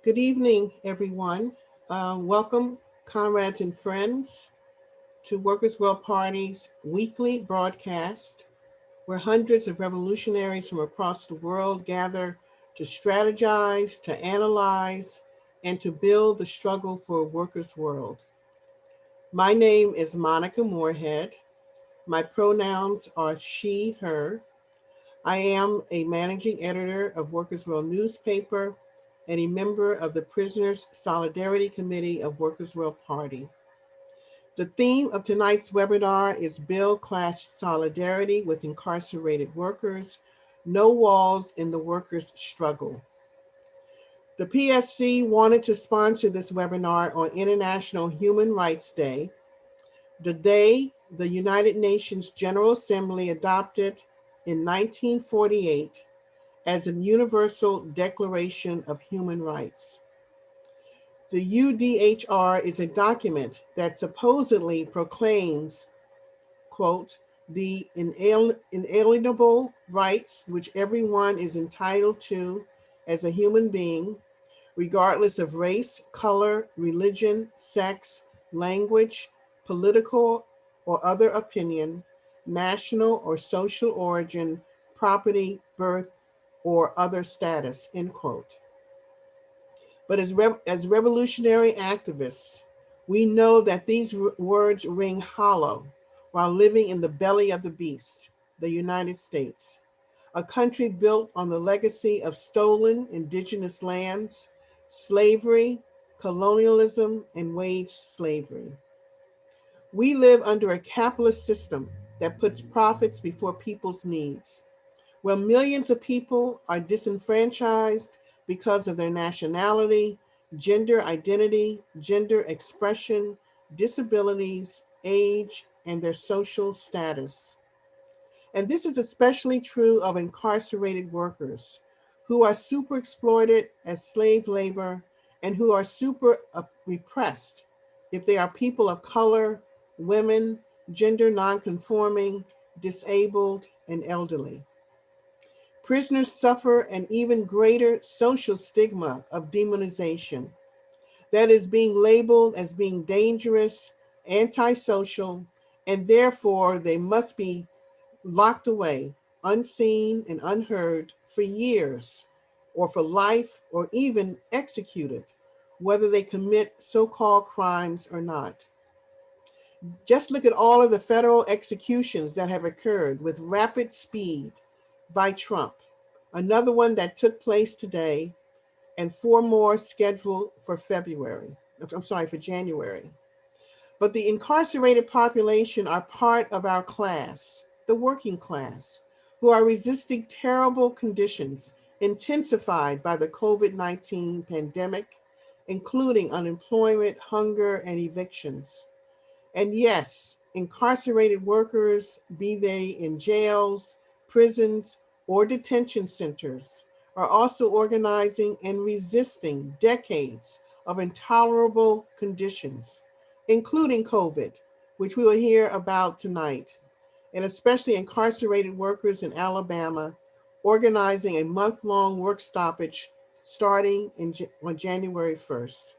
Good evening, everyone. Welcome, comrades and friends, to Workers' World Party's weekly broadcast, where hundreds of revolutionaries from across the world gather to strategize, to analyze, and to build the struggle for a workers' world. My name is Monica Moorhead. My pronouns are she, her. I am a managing editor of Workers' World newspaper and a member of the Prisoners Solidarity Committee of Workers' World Party. The theme of tonight's webinar is Build Class Solidarity with Incarcerated Workers, No Walls in the Workers' Struggle. The PSC wanted to sponsor this webinar on International Human Rights Day, the day the United Nations General Assembly adopted in 1948 as a Universal Declaration of Human Rights. The UDHR is a document that supposedly proclaims, quote, the inalienable rights which everyone is entitled to as a human being, regardless of race, color, religion, sex, language, political or other opinion, national or social origin, property, birth, or other status, end quote. But as revolutionary activists, we know that these words ring hollow while living in the belly of the beast, the United States, a country built on the legacy of stolen indigenous lands, slavery, colonialism, and wage slavery. We live under a capitalist system that puts profits before people's needs, where millions of people are disenfranchised because of their nationality, gender identity, gender expression, disabilities, age, and their social status. And this is especially true of incarcerated workers who are super exploited as slave labor and who are super repressed if they are people of color, women, gender nonconforming, disabled, and elderly. Prisoners suffer an even greater social stigma of demonization, that is, being labeled as being dangerous, antisocial, and therefore they must be locked away, unseen and unheard for years, or for life, or even executed, whether they commit so-called crimes or not. Just look at all of the federal executions that have occurred with rapid speed by Trump, another one that took place today, and four more scheduled for for January. But the incarcerated population are part of our class, the working class, who are resisting terrible conditions intensified by the COVID-19 pandemic, including unemployment, hunger, and evictions. And yes, incarcerated workers, be they in jails, prisons, or detention centers, are also organizing and resisting decades of intolerable conditions, including COVID, which we will hear about tonight, and especially incarcerated workers in Alabama organizing a month-long work stoppage starting on January 1st.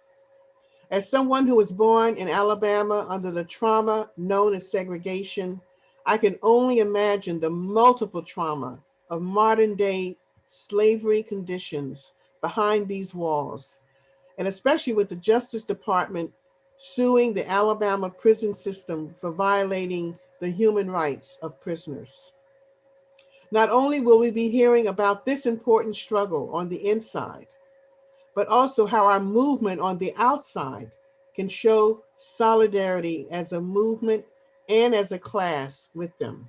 As someone who was born in Alabama under the trauma known as segregation, I can only imagine the multiple trauma of modern day slavery conditions behind these walls, and especially with the Justice Department suing the Alabama prison system for violating the human rights of prisoners. Not only will we be hearing about this important struggle on the inside, but also how our movement on the outside can show solidarity as a movement and as a class with them.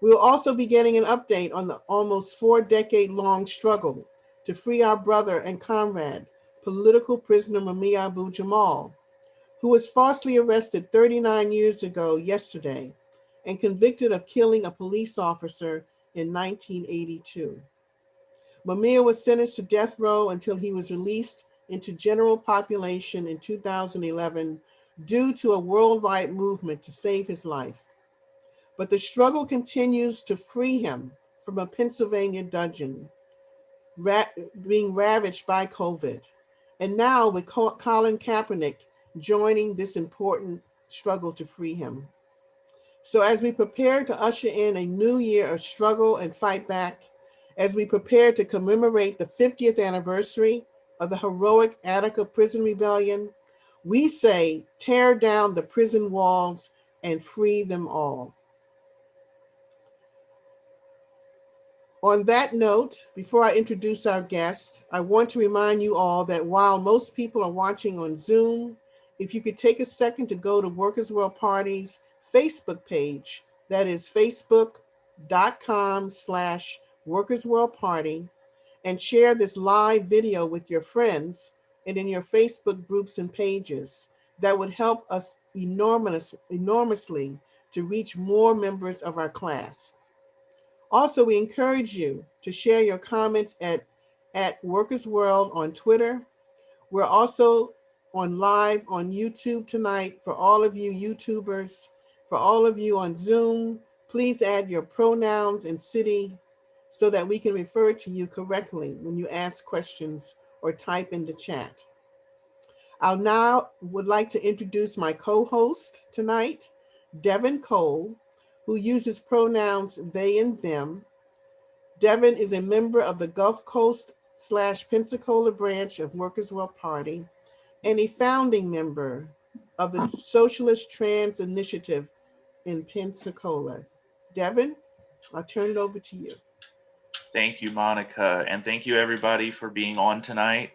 We'll also be getting an update on the almost 4-decade-long struggle to free our brother and comrade, political prisoner Mumia Abu Jamal, who was falsely arrested 39 years ago yesterday and convicted of killing a police officer in 1982. Mumia was sentenced to death row until he was released into general population in 2011 due to a worldwide movement to save his life. But the struggle continues to free him from a Pennsylvania dungeon. being ravaged by COVID. And now with Colin Kaepernick joining this important struggle to free him. So as we prepare to usher in a new year of struggle and fight back, as we prepare to commemorate the 50th anniversary of the heroic Attica prison rebellion, we say, tear down the prison walls and free them all. On that note, before I introduce our guest, I want to remind you all that while most people are watching on Zoom, if you could take a second to go to Workers' World Party's Facebook page, that is facebook.com/Workers' World Party, and share this live video with your friends and in your Facebook groups and pages. That would help us enormously to reach more members of our class. Also, we encourage you to share your comments at Workers World on Twitter. We're also on live on YouTube tonight. For all of you YouTubers, for all of you on Zoom, please add your pronouns and city so that we can refer to you correctly when you ask questions or type in the chat. I now would like to introduce my co-host tonight, Devin Cole, who uses pronouns they and them. Devin is a member of the Gulf Coast/Pensacola branch of Workers' World Party and a founding member of the Socialist Trans Initiative in Pensacola. Devin, I'll turn it over to you. Thank you, Monica, and thank you everybody for being on tonight,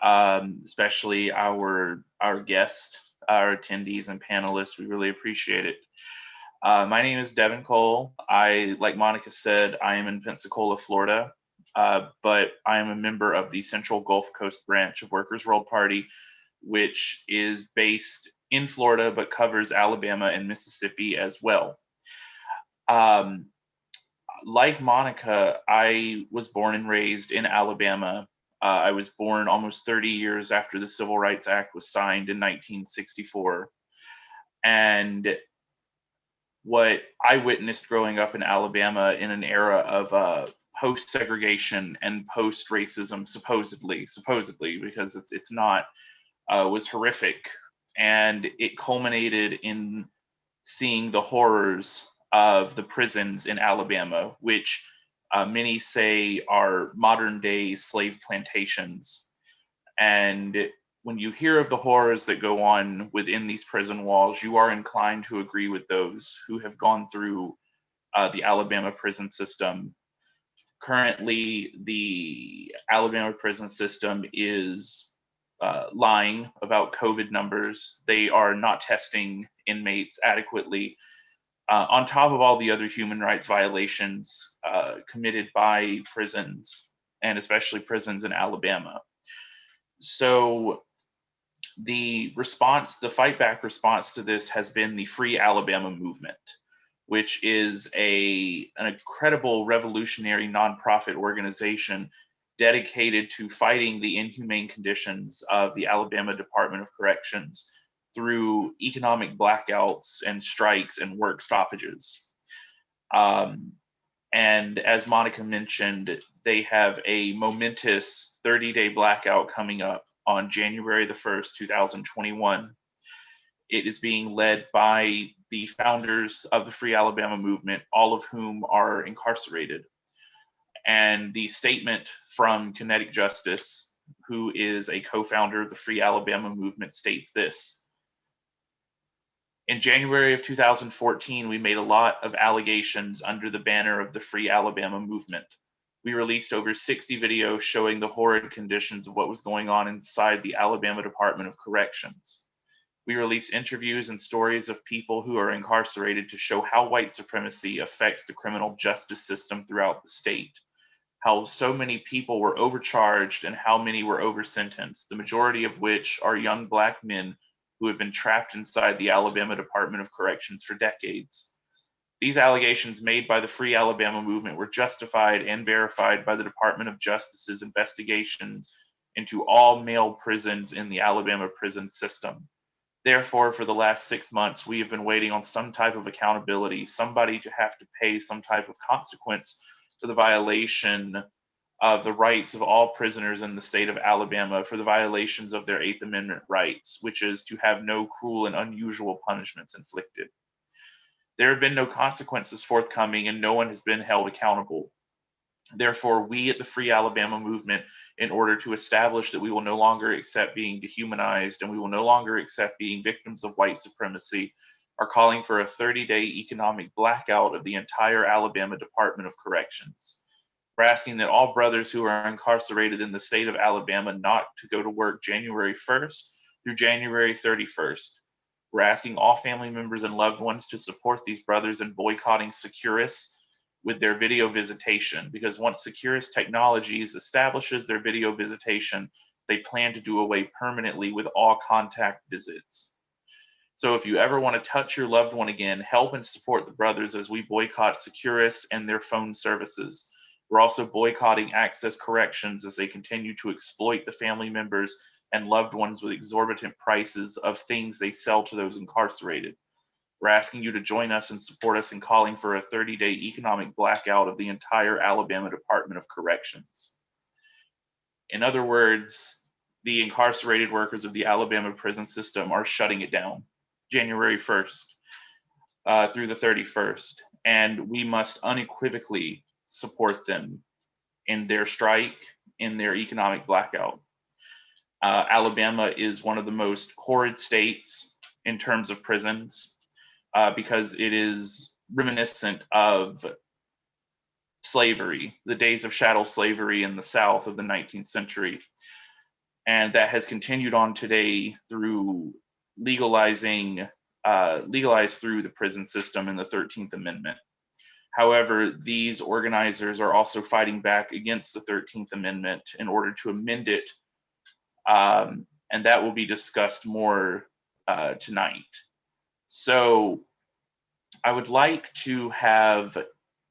especially our guests, our attendees and panelists. We really appreciate it. My name is Devin Cole. Like Monica said, I am in Pensacola, Florida, but I am a member of the Central Gulf Coast branch of Workers' World Party, which is based in Florida, but covers Alabama and Mississippi as well. Like Monica, I was born and raised in Alabama. I was born almost 30 years after the Civil Rights Act was signed in 1964. And what I witnessed growing up in Alabama in an era of post-segregation and post-racism, supposedly, because it's not, was horrific. And it culminated in seeing the horrors of the prisons in Alabama, which many say are modern-day slave plantations. And when you hear of the horrors that go on within these prison walls, you are inclined to agree with those who have gone through the Alabama prison system. Currently, the Alabama prison system is lying about COVID numbers. They are not testing inmates adequately, on top of all the other human rights violations committed by prisons, and especially prisons in Alabama. So the fight back response to this has been the Free Alabama movement, which is an incredible revolutionary nonprofit organization dedicated to fighting the inhumane conditions of the Alabama Department of Corrections through economic blackouts and strikes and work stoppages. And as Monica mentioned, they have a momentous 30-day blackout coming up on January the 1st, 2021. It is being led by the founders of the Free Alabama movement, all of whom are incarcerated. And the statement from Kinetic Justice, who is a co-founder of the Free Alabama movement, states this: in January of 2014, we made a lot of allegations under the banner of the Free Alabama movement. We released over 60 videos showing the horrid conditions of what was going on inside the Alabama Department of Corrections. We released interviews and stories of people who are incarcerated to show how white supremacy affects the criminal justice system throughout the state, how so many people were overcharged and how many were over-sentenced, the majority of which are young Black men who have been trapped inside the Alabama Department of Corrections for decades. These allegations made by the Free Alabama movement were justified and verified by the Department of Justice's investigations into all male prisons in the Alabama prison system. Therefore, for the last 6 months, we have been waiting on some type of accountability, somebody to have to pay some type of consequence for the violation of the rights of all prisoners in the state of Alabama for the violations of their Eighth Amendment rights, which is to have no cruel and unusual punishments inflicted. There have been no consequences forthcoming, and no one has been held accountable. Therefore, we at the Free Alabama Movement, in order to establish that we will no longer accept being dehumanized and we will no longer accept being victims of white supremacy, are calling for a 30-day economic blackout of the entire Alabama Department of Corrections. We're asking that all brothers who are incarcerated in the state of Alabama not to go to work January 1st through January 31st. We're asking all family members and loved ones to support these brothers in boycotting Securus with their video visitation, because once Securus Technologies establishes their video visitation, they plan to do away permanently with all contact visits. So if you ever want to touch your loved one again, help and support the brothers as we boycott Securus and their phone services. We're also boycotting Access Corrections as they continue to exploit the family members and loved ones with exorbitant prices of things they sell to those incarcerated. We're asking you to join us and support us in calling for a 30-day economic blackout of the entire Alabama Department of Corrections. In other words, the incarcerated workers of the Alabama prison system are shutting it down January 1st through the 31st, and we must unequivocally support them in their strike, in their economic blackout. Alabama is one of the most horrid states in terms of prisons because it is reminiscent of slavery, the days of chattel slavery in the South of the 19th century. And that has continued on today through legalized through the prison system in the 13th Amendment. However, these organizers are also fighting back against the 13th Amendment in order to amend it, and that will be discussed more tonight. So I would like to have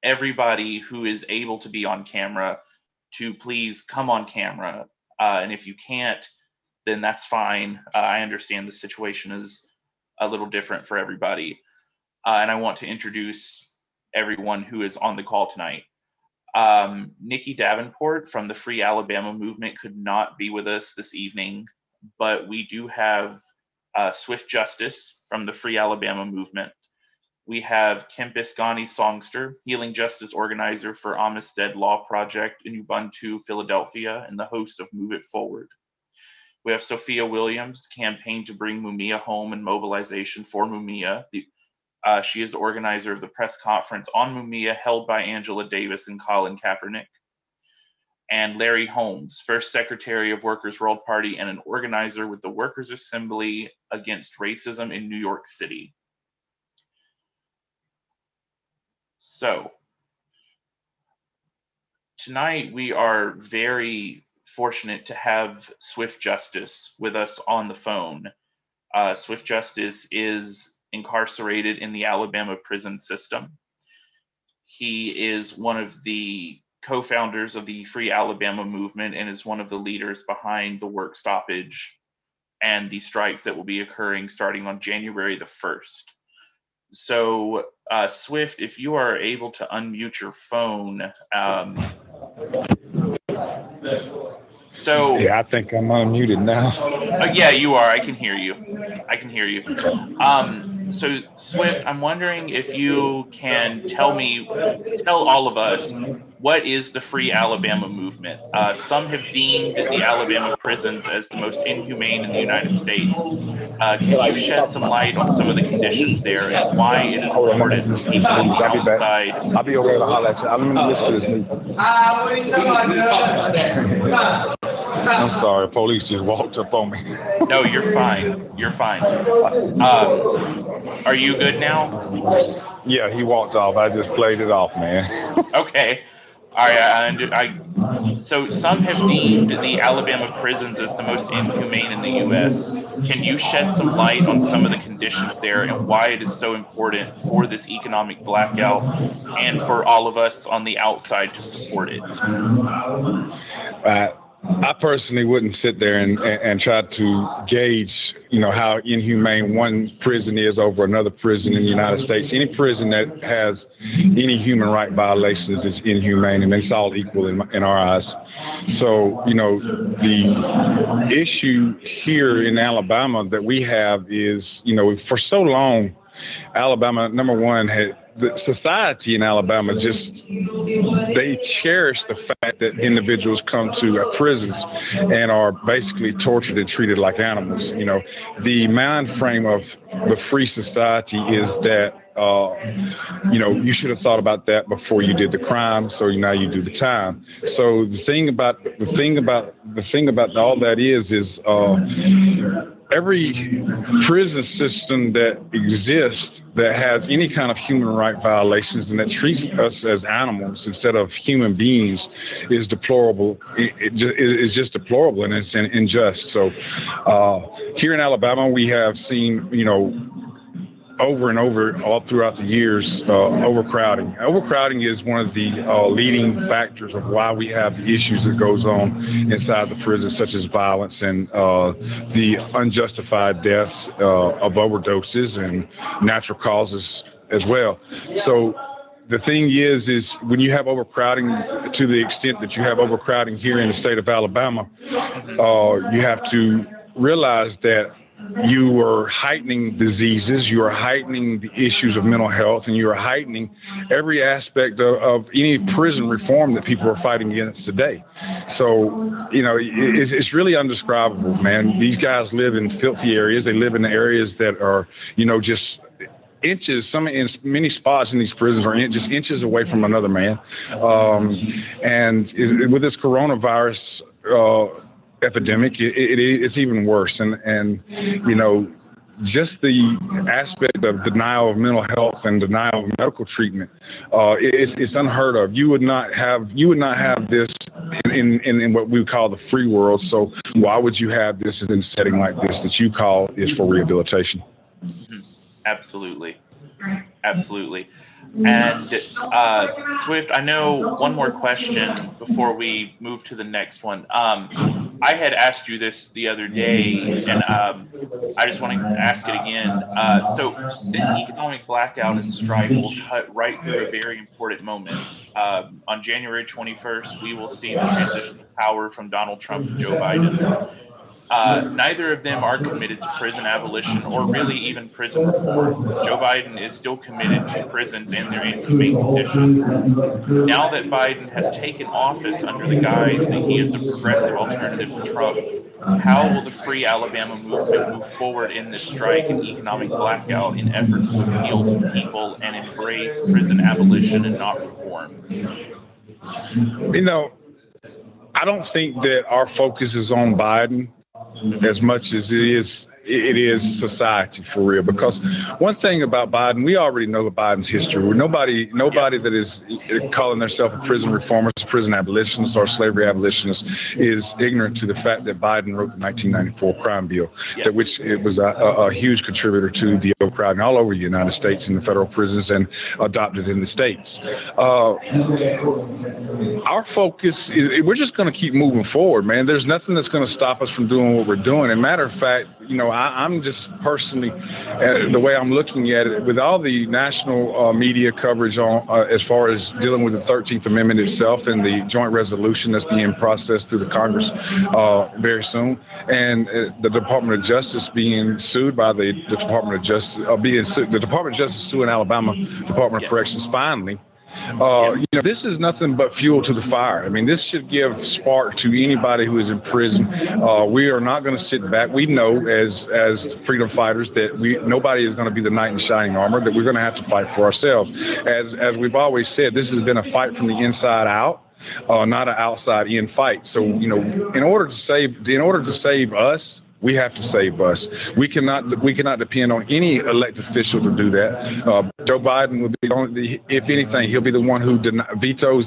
everybody who is able to be on camera to please come on camera. And if you can't, then that's fine. I understand the situation is a little different for everybody. And I want to introduce everyone who is on the call tonight. Nikki Davenport from the Free Alabama Movement could not be with us this evening, but we do have Swift Justice from the Free Alabama Movement. We have Kemp Isgani Songster, Healing Justice Organizer for Amistad Law Project in Ubuntu, Philadelphia, and the host of Move It Forward. We have Sophia Williams, the campaign to bring Mumia home and mobilization for Mumia. She is the organizer of the press conference on Mumia held by Angela Davis and Colin Kaepernick. And Larry Holmes, first Secretary of Workers' World Party and an organizer with the Workers' Assembly Against Racism in New York City. So, tonight we are very fortunate to have Swift Justice with us on the phone. Swift Justice is incarcerated in the Alabama prison system. He is one of the co-founders of the Free Alabama Movement and is one of the leaders behind the work stoppage and the strikes that will be occurring starting on January the 1st. So, Swift, if you are able to unmute your phone. Yeah, I think I'm unmuted now. Yeah, you are. I can hear you. So, Swift, I'm wondering if you can tell all of us, what is the Free Alabama Movement? Some have deemed the Alabama prisons as the most inhumane in the United States. Can you shed some light on some of the conditions there and why it is important for people on the outside? I'll be over to holler at you. I'm going to listen to this meeting. I'm sorry, police just walked up on me. No, you're fine. Are you good now? Yeah, he walked off. I just played it off, man. Okay. All right. So some have deemed the Alabama prisons as the most inhumane in the U.S. Can you shed some light on some of the conditions there and why it is so important for this economic blackout and for all of us on the outside to support it? I personally wouldn't sit there and try to gauge how inhumane one prison is over another prison in the United States. Any prison that has any human right violations is inhumane, and it's all equal in our eyes. So, the issue here in Alabama that we have is, for so long, Alabama, number one, the society in Alabama they cherish the fact that individuals come to prisons and are basically tortured and treated like animals. The mind frame of the free society is that, you should have thought about that before you did the crime, so now you do the time. So the thing about all that is every prison system that exists that has any kind of human right violations and that treats us as animals instead of human beings is deplorable. It's just deplorable, and it's unjust. So here in Alabama, we have seen, over and over all throughout the years, overcrowding. Overcrowding is one of the leading factors of why we have the issues that goes on inside the prison, such as violence and the unjustified deaths of overdoses and natural causes as well. So the thing is when you have overcrowding, to the extent that you have overcrowding here in the state of Alabama, you have to realize that you are heightening diseases, you are heightening the issues of mental health, and you are heightening every aspect of any prison reform that people are fighting against today. So, it's really undescribable, man. These guys live in filthy areas. They live in areas that are, just inches, in many spots in these prisons are just inches away from another man. And with this coronavirus epidemic, it's even worse, and just the aspect of denial of mental health and denial of medical treatment, it's unheard of. You would not have this in what we call the free world. So why would you have this in a setting like this that you call is for rehabilitation? Mm-hmm. Absolutely. And Swift, I know one more question before we move to the next one. I had asked you this the other day, and I just want to ask it again. So this economic blackout and strike will cut right through a very important moment. On January 21st, we will see the transition of power from Donald Trump to Joe Biden. Neither of them are committed to prison abolition or really even prison reform. Joe Biden is still committed to prisons and their inhumane conditions. Now that Biden has taken office under the guise that he is a progressive alternative to Trump, how will the Free Alabama movement move forward in this strike and economic blackout in efforts to appeal to people and embrace prison abolition and not reform? I don't think that our focus is on Biden as much as it is society, for real. Because one thing about Biden, we already know Biden's history. Nobody that is calling themselves a prison reformist, prison abolitionist, or slavery abolitionist is ignorant to the fact that Biden wrote the 1994 crime bill, that which it was a huge contributor to the overcrowding all over the United States in the federal prisons and adopted in the states. Our focus is we're just going to keep moving forward, man. There's nothing that's going to stop us from doing what we're doing. And matter of fact, I'm just personally, the way I'm looking at it, with all the national media coverage on as far as dealing with the 13th Amendment itself and the joint resolution that's being processed through the Congress very soon, and the Department of Justice being sued by the Department of Justice, the Department of Justice suing Alabama Department of Corrections finally. This is nothing but fuel to the fire. I mean, this should give spark to anybody who is in prison. We are not going to sit back. We know as freedom fighters that nobody is going to be the knight in shining armor, that we're going to have to fight for ourselves. As we've always said, this has been a fight from the inside out, not an outside in fight. So, in order to save us, we have to save us. We cannot depend on any elected official to do that. Joe Biden will be, if anything, he'll be the one who vetoes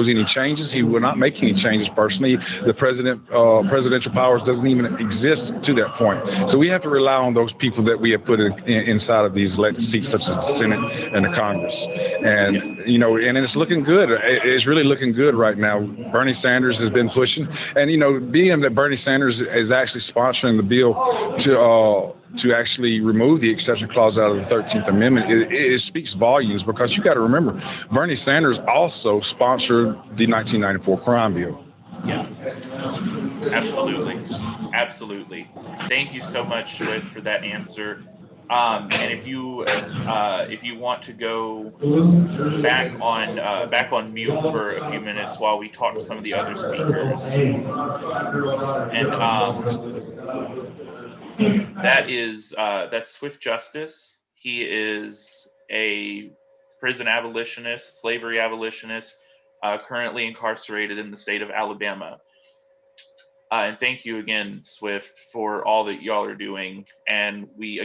any changes. He will not make any changes personally. The presidential powers doesn't even exist to that point. So we have to rely on those people that we have put inside of these elected seats, such as the Senate and the Congress. And and it's looking good. It's really looking good right now. Bernie Sanders has been pushing, and being that Bernie Sanders is actually sponsoring sponsoring the bill to actually remove the exception clause out of the 13th Amendment, it speaks volumes, because you got to remember, Bernie Sanders also sponsored the 1994 crime bill. Yeah, absolutely. Absolutely. Thank you so much, Swift, for that answer. And if you want to go back on mute for a few minutes while we talk to some of the other speakers, and that's Swift Justice. He is a prison abolitionist, slavery abolitionist, currently incarcerated in the state of Alabama. And thank you again, Swift, for all that y'all are doing. And we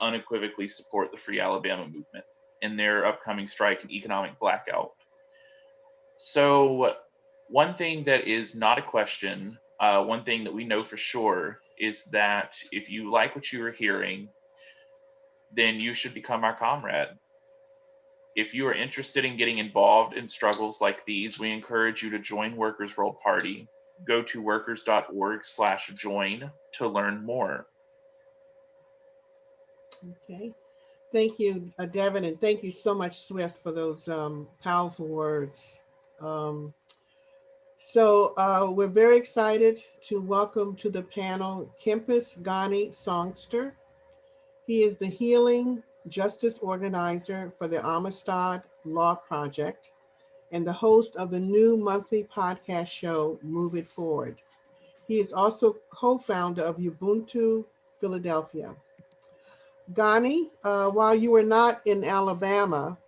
unequivocally support the Free Alabama movement in their upcoming strike and economic blackout. So one thing that is not a question, one thing that we know for sure, is that if you like what you are hearing, then you should become our comrade. If you are interested in getting involved in struggles like these, we encourage you to join Workers' World Party. Go to workers.org/join to learn more. Okay. Thank you, Devin, and thank you so much, Swift, for those powerful words. So we're very excited to welcome to the panel Kempis Ghani Songster. He is the Healing Justice Organizer for the Amistad Law Project and the host of the new monthly podcast show, Move It Forward. He is also co-founder of Ubuntu Philadelphia. Ghani, while you were not in Alabama,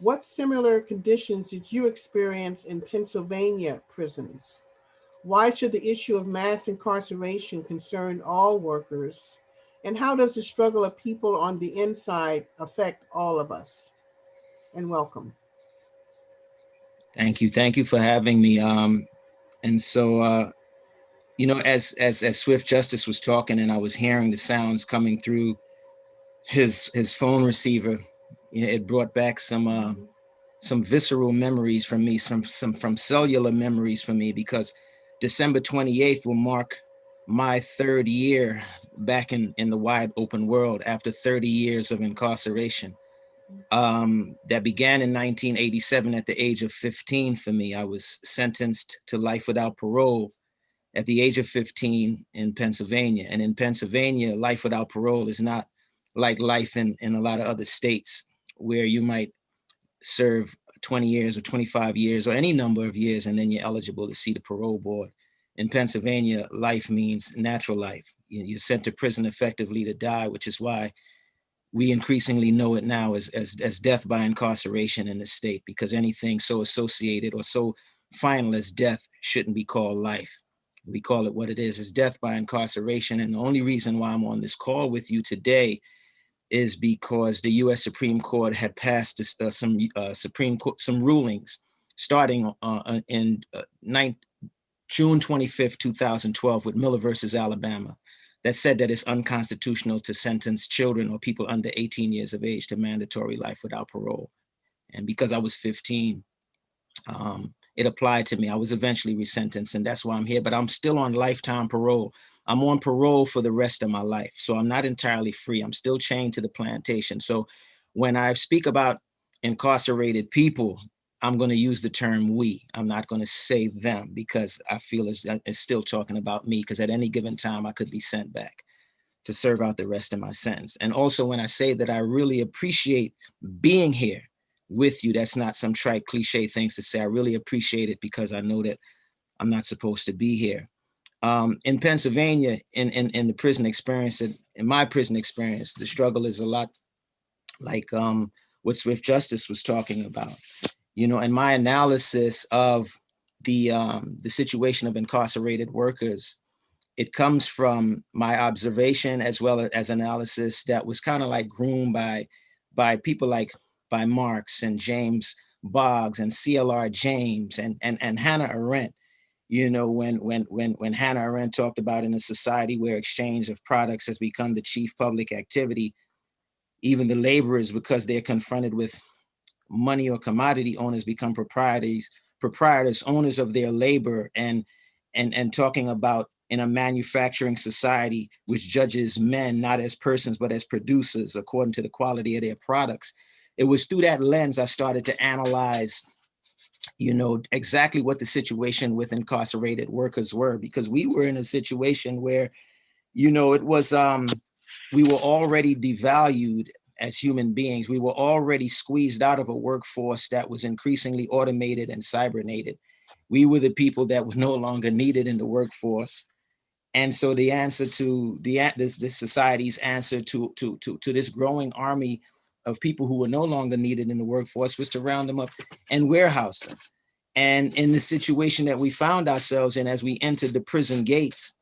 what similar conditions did you experience in Pennsylvania prisons? Why should the issue of mass incarceration concern all workers? And how does the struggle of people on the inside affect all of us? And welcome. Thank you. Thank you for having me. And so, as Swift Justice was talking and I was hearing the sounds coming through his phone receiver, it brought back some visceral memories from me, from cellular memories for me, because December 28th will mark my third year back in the wide open world after 30 years of incarceration. That began in 1987 at the age of 15 for me. I was sentenced to life without parole at the age of 15 in Pennsylvania. And in Pennsylvania, life without parole is not like life in a lot of other states where you might serve 20 years or 25 years or any number of years, and then you're eligible to see the parole board. In Pennsylvania, life means natural life. You're sent to prison effectively to die, which is why we increasingly know it now as death by incarceration in the state, because anything so associated or so final as death shouldn't be called life. We call it what it is death by incarceration. And the only reason why I'm on this call with you today is because the U.S. Supreme Court had passed some rulings starting in June 25th, 2012 with Miller versus Alabama, that said that it's unconstitutional to sentence children or people under 18 years of age to mandatory life without parole. And because I was 15, it applied to me. I was eventually resentenced, and that's why I'm here, but I'm still on lifetime parole. I'm on parole for the rest of my life. So I'm not entirely free. I'm still chained to the plantation. So when I speak about incarcerated people, I'm going to use the term we. I'm not going to say them, because I feel it's still talking about me, because at any given time I could be sent back to serve out the rest of my sentence. And also when I say that I really appreciate being here with you, that's not some trite cliche things to say. I really appreciate it because I know that I'm not supposed to be here. In Pennsylvania, in the prison experience, in my prison experience, the struggle is a lot like what Swift Justice was talking about. And my analysis of the situation of incarcerated workers, it comes from my observation as well as analysis that was kind of like groomed by people by Marx and James Boggs and C.L.R. James and Hannah Arendt. When Hannah Arendt talked about in a society where exchange of products has become the chief public activity, even the laborers, because they're confronted with money or commodity owners, become proprietors, owners of their labor, and talking about in a manufacturing society which judges men not as persons, but as producers according to the quality of their products. It was through that lens I started to analyze, exactly what the situation with incarcerated workers were, because we were in a situation where, it was, we were already devalued as human beings. We were already squeezed out of a workforce that was increasingly automated and cybernated. We were the people that were no longer needed in the workforce. And so the answer to this society's answer to this growing army of people who were no longer needed in the workforce was to round them up and warehouse them. And in the situation that we found ourselves in as we entered the prison gates,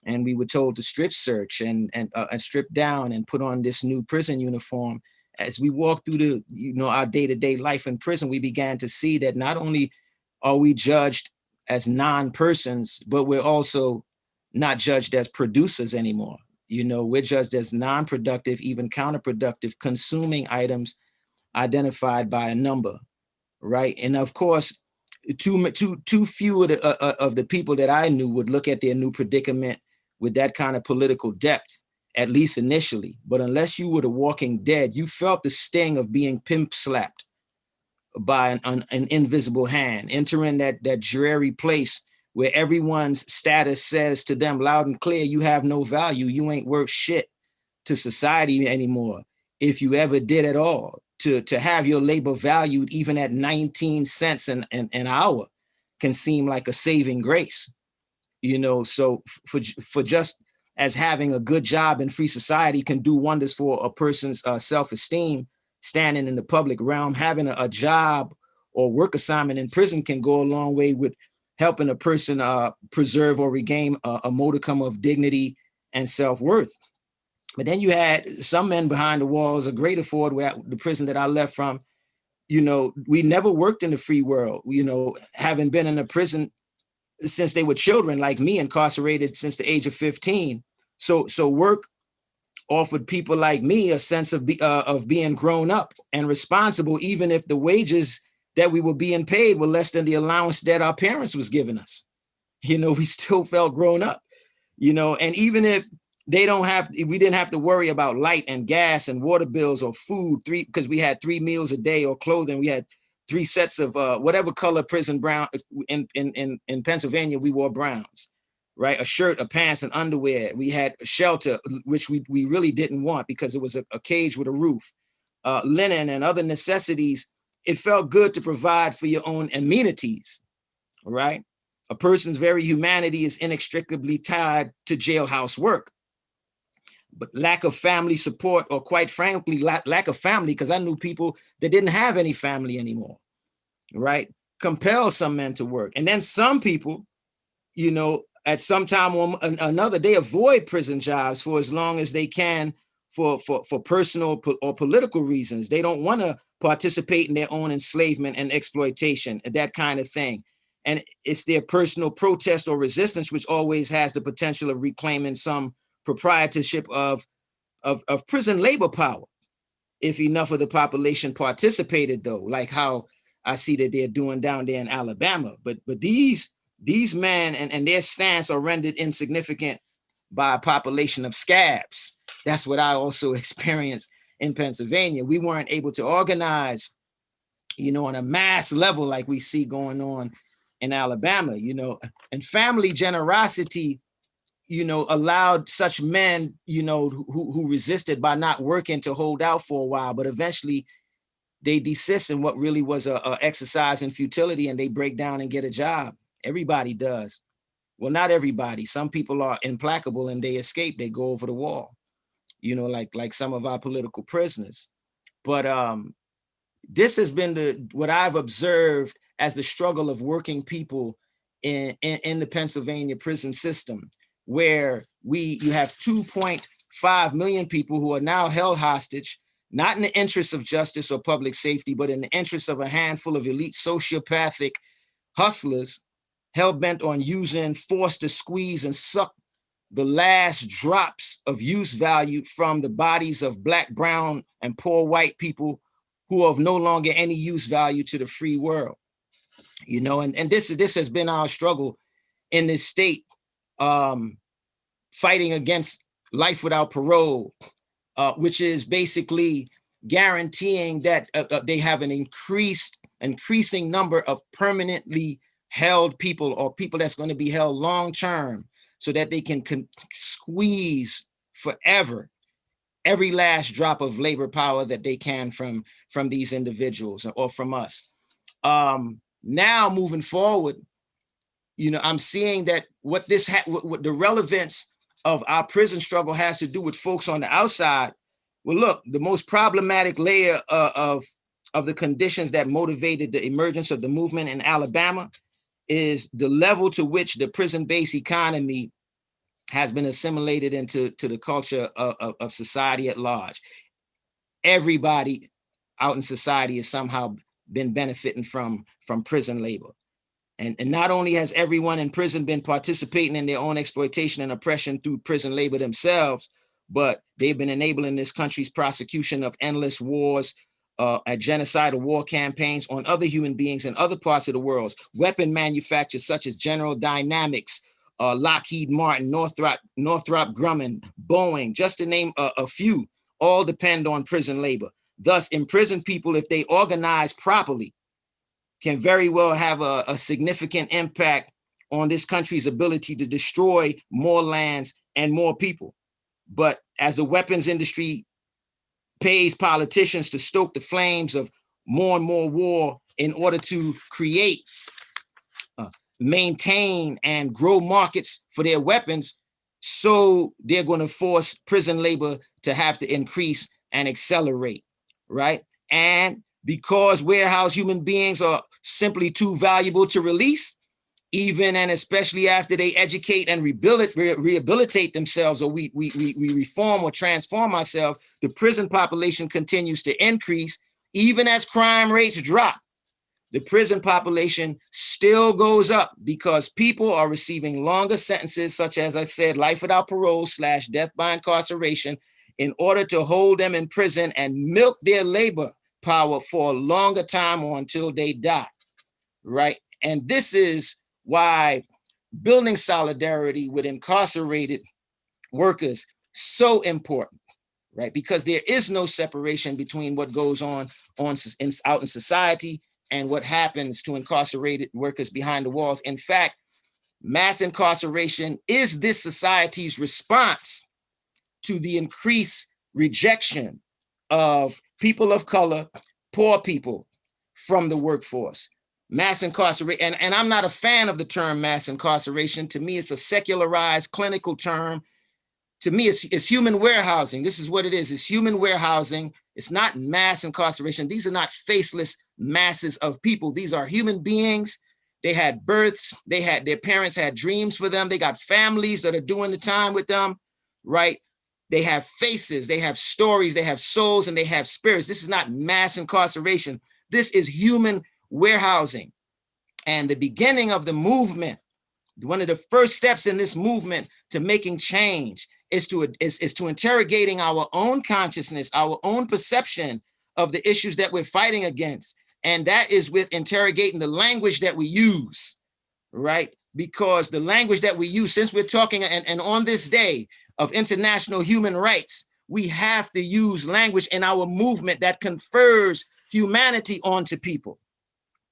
and we were told to strip search and strip down and put on this new prison uniform, as we walked through our day-to-day life in prison, we began to see that not only are we judged as non-persons, but we're also not judged as producers anymore. We're judged as non-productive, even counterproductive, consuming items identified by a number, right? And of course, too few of the people that I knew would look at their new predicament with that kind of political depth, at least initially. But unless you were the walking dead, you felt the sting of being pimp slapped by an invisible hand, entering that dreary place where everyone's status says to them loud and clear, you have no value, you ain't worth shit to society anymore, if you ever did at all. To have your labor valued even at 19 cents an hour can seem like a saving grace. So for just as having a good job in free society can do wonders for a person's self-esteem, standing in the public realm, having a job or work assignment in prison can go a long way with helping a person preserve or regain a modicum of dignity and self-worth. But then you had some men behind the walls of Greater Ford, where the prison that I left from, we never worked in the free world, having been in a prison since they were children, like me, incarcerated since the age of 15. So work offered people like me a sense of being grown up and responsible, even if the wages that we were being paid were less than the allowance that our parents was giving us. We still felt grown up, and even if we didn't have to worry about light and gas and water bills or food, because we had 3 meals a day, or clothing. We had 3 sets of whatever color prison brown. In Pennsylvania, we wore browns, right? A shirt, a pants, and underwear. We had shelter, which we really didn't want because it was a cage with a roof, linen and other necessities. It felt good to provide for your own amenities, right? A person's very humanity is inextricably tied to jailhouse work. But lack of family support, or quite frankly, lack of family, because I knew people that didn't have any family anymore, right? Compel some men to work. And then some people, at some time or another, they avoid prison jobs for as long as they can for personal or political reasons. They don't want to participate in their own enslavement and exploitation, that kind of thing. And it's their personal protest or resistance, which always has the potential of reclaiming some proprietorship of prison labor power, if enough of the population participated, though, like how I see that they're doing down there in Alabama. But these men and their stance are rendered insignificant by a population of scabs. That's what I also experienced in Pennsylvania. We weren't able to organize, on a mass level like we see going on in Alabama, and family generosity, allowed such men, who resisted by not working to hold out for a while, but eventually they desist in what really was a exercise in futility, and they break down and get a job. Everybody does. Well, not everybody. Some people are implacable and they escape. They go over the wall, like some of our political prisoners. But this has been what I've observed as the struggle of working people in the Pennsylvania prison system, where you have 2.5 million people who are now held hostage, not in the interests of justice or public safety, but in the interests of a handful of elite sociopathic hustlers hell-bent on using force to squeeze and suck the last drops of use value from the bodies of Black, brown, and poor white people who are of no longer any use value to the free world. And this has been our struggle in this state fighting against life without parole, which is basically guaranteeing that they have an increasing number of permanently held people, or people that's going to be held long term, so that they can squeeze forever every last drop of labor power that they can from these individuals or from us. Now moving forward, I'm seeing that what the relevance of our prison struggle has to do with folks on the outside. Well, look, the most problematic layer of the conditions that motivated the emergence of the movement in Alabama is the level to which the prison-based economy has been assimilated into the culture of society at large. Everybody out in society has somehow been benefiting from prison labor. And not only has everyone in prison been participating in their own exploitation and oppression through prison labor themselves, but they've been enabling this country's prosecution of endless wars, genocidal war campaigns on other human beings in other parts of the world. Weapon manufacturers such as General Dynamics, Lockheed Martin, Northrop Grumman, Boeing, just to name a few, all depend on prison labor. Thus, imprisoned people, if they organize properly, can very well have a significant impact on this country's ability to destroy more lands and more people. But as the weapons industry pays politicians to stoke the flames of more and more war in order to create, maintain, and grow markets for their weapons, so they're going to force prison labor to have to increase and accelerate, right? And because warehouse human beings are simply too valuable to release, even and especially after they educate and rehabilitate themselves, or we reform or transform ourselves, the prison population continues to increase. Even as crime rates drop, the prison population still goes up because people are receiving longer sentences, such as I said, life without parole / death by incarceration, in order to hold them in prison and milk their labor power for a longer time or until they die, right? And this is why building solidarity with incarcerated workers so important, right? Because there is no separation between what goes on out in society and what happens to incarcerated workers behind the walls. In fact, mass incarceration is this society's response to the increased rejection of people of color, poor people from the workforce. Mass incarceration, and I'm not a fan of the term mass incarceration. To me, it's a secularized clinical term. To me, it's human warehousing. This is what it is. It's human warehousing. It's not mass incarceration. These are not faceless masses of people. These are human beings. They had births. Their parents had dreams for them. They got families that are doing the time with them, right? They have faces, they have stories, they have souls, and they have spirits. This is not mass incarceration. This is human warehousing. And the beginning of the movement, one of the first steps in this movement to making change is to interrogating our own consciousness, our own perception of the issues that we're fighting against. And that is with interrogating the language that we use, right? Because the language that we use, since we're talking, and on this day of international human rights, we have to use language in our movement that confers humanity onto people,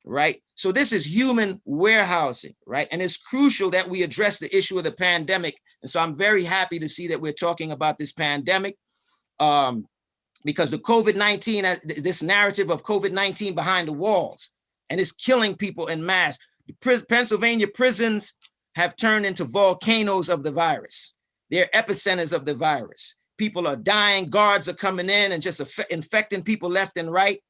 right? So this is human warehousing, right? And it's crucial that we address the issue of the pandemic. And so I'm very happy to see that we're talking about this pandemic, because the COVID-19, this narrative of COVID-19 behind the walls, and it's killing people en masse. The Pennsylvania prisons have turned into volcanoes of the virus. They're epicenters of the virus. People are dying, guards are coming in and just infecting people left and right.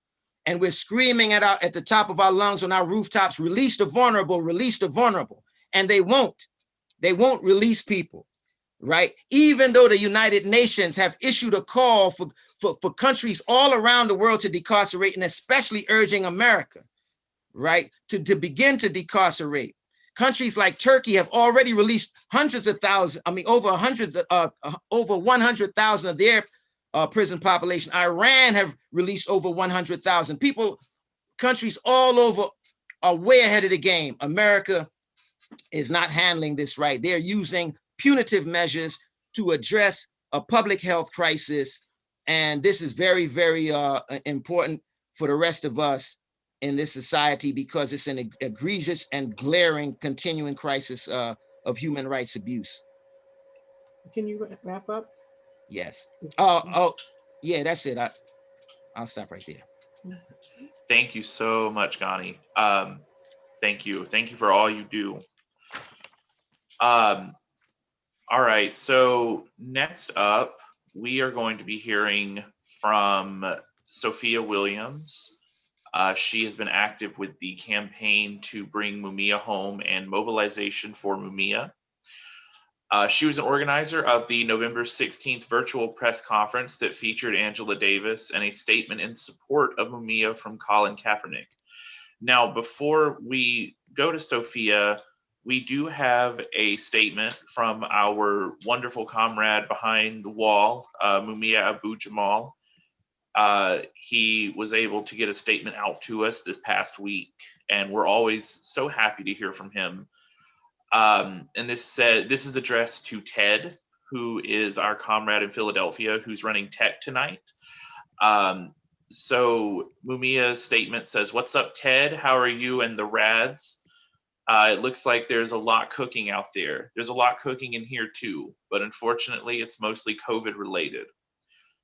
And we're screaming at the top of our lungs on our rooftops, release the vulnerable, release the vulnerable. And they won't release people, right? Even though the United Nations have issued a call for countries all around the world to decarcerate, and especially urging America, right, to begin to decarcerate. Countries like Turkey have already released hundreds of thousands, over 100,000 of their prison population. Iran have released over 100,000 people. Countries all over are way ahead of the game. America is not handling this right. They're using punitive measures to address a public health crisis. And this is very, very important for the rest of us in this society, because it's an egregious and glaring continuing crisis of human rights abuse. Can you wrap up? Yes. Oh, yeah, that's it. I'll stop right there. Thank you so much, Ghani. Thank you for all you do. All right, so next up, we are going to be hearing from Sophia Williams. She has been active with the campaign to bring Mumia home and mobilization for Mumia. She was an organizer of the November 16th virtual press conference that featured Angela Davis and a statement in support of Mumia from Colin Kaepernick. Now, before we go to Sophia, we do have a statement from our wonderful comrade behind the wall, Mumia Abu Jamal. He was able to get a statement out to us this past week, and we're always so happy to hear from him. And this is addressed to Ted, who is our comrade in Philadelphia, who's running tech tonight. So Mumia's statement says, "What's up, Ted? How are you and the Rads? It looks like there's a lot cooking out there. There's a lot cooking in here too, but unfortunately it's mostly COVID related.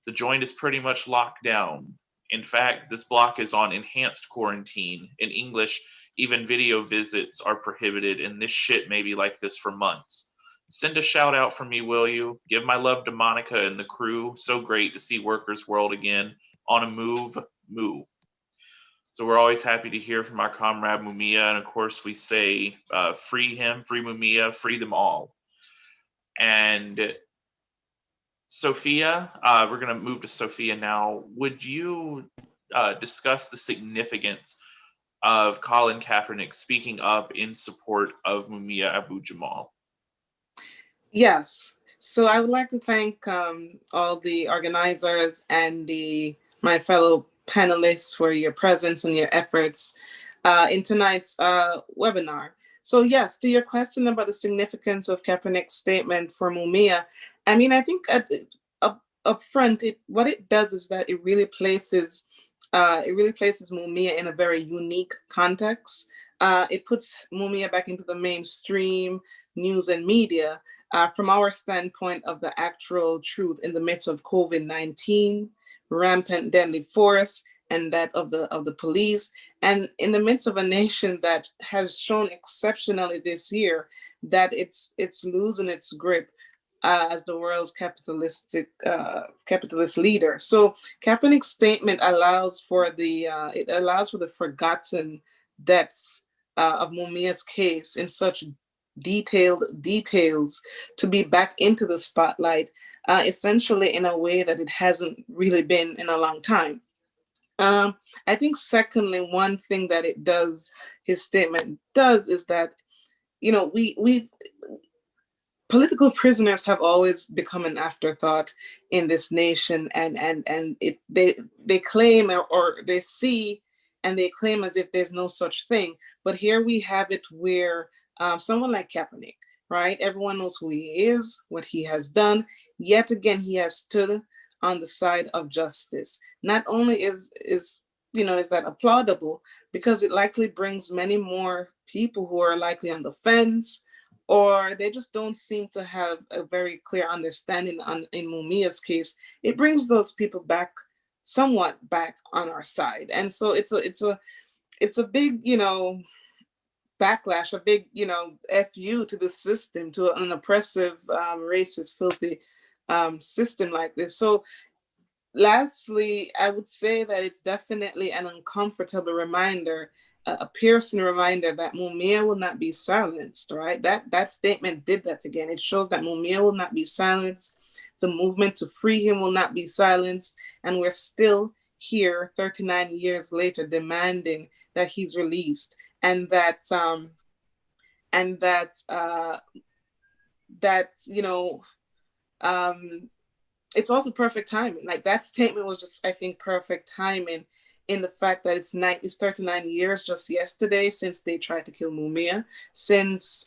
The joint is pretty much locked down. In fact, this block is on enhanced quarantine. In English, even video visits are prohibited, and this shit may be like this for months. Send a shout out for me, will you? Give my love to Monica and the crew. So great to see Workers World again. On a move, moo." So we're always happy to hear from our comrade Mumia, and of course we say, free him, free Mumia, free them all. And Sophia, we're going to move to Sophia now. Would you discuss the significance of Colin Kaepernick speaking up in support of Mumia Abu Jamal? Yes. So I would like to thank all the organizers and my fellow panelists for your presence and your efforts in tonight's webinar. So yes, to your question about the significance of Kaepernick's statement for Mumia, I mean, I think up front, what it does is that it really places Mumia in a very unique context. It puts Mumia back into the mainstream news and media from our standpoint of the actual truth in the midst of COVID-19, rampant deadly force, and that of the police, and in the midst of a nation that has shown exceptionally this year that it's losing its grip as the world's capitalist leader. So Kaepernick's statement allows for the forgotten depths of Mumia's case in such details to be back into the spotlight, essentially in a way that it hasn't really been in a long time. I think secondly, one thing that his statement does is that, we political prisoners have always become an afterthought in this nation, and they claim or they see and they claim as if there's no such thing. But here we have it where someone like Kaepernick, right? Everyone knows who he is, what he has done. Yet again, he has stood on the side of justice. Not only is that applaudable, because it likely brings many more people who are likely on the fence, or they just don't seem to have a very clear understanding in Mumia's case. It brings those people somewhat back on our side. And so it's a big, backlash, a big, FU to the system, to an oppressive, racist, filthy system like this. So lastly, I would say that it's definitely an uncomfortable reminder, a piercing reminder that Mumia will not be silenced, right? That statement did that again. It shows that Mumia will not be silenced. The movement to free him will not be silenced. And we're still here 39 years later demanding that he's released. And it's also perfect timing. Like, that statement was just, I think, perfect timing in the fact that it's 39 years just yesterday since they tried to kill Mumia, since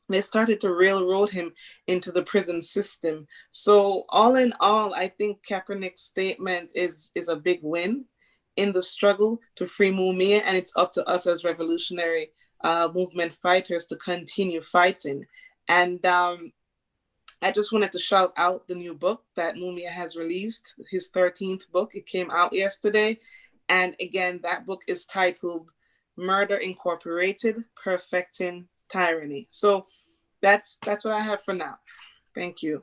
they started to railroad him into the prison system. So all in all, I think Kaepernick's statement is a big win in the struggle to free Mumia, and it's up to us as revolutionary movement fighters to continue fighting. And I just wanted to shout out the new book that Mumia has released, his 13th book. It came out yesterday. And again, that book is titled Murder Incorporated, Perfecting Tyranny. So that's what I have for now. Thank you.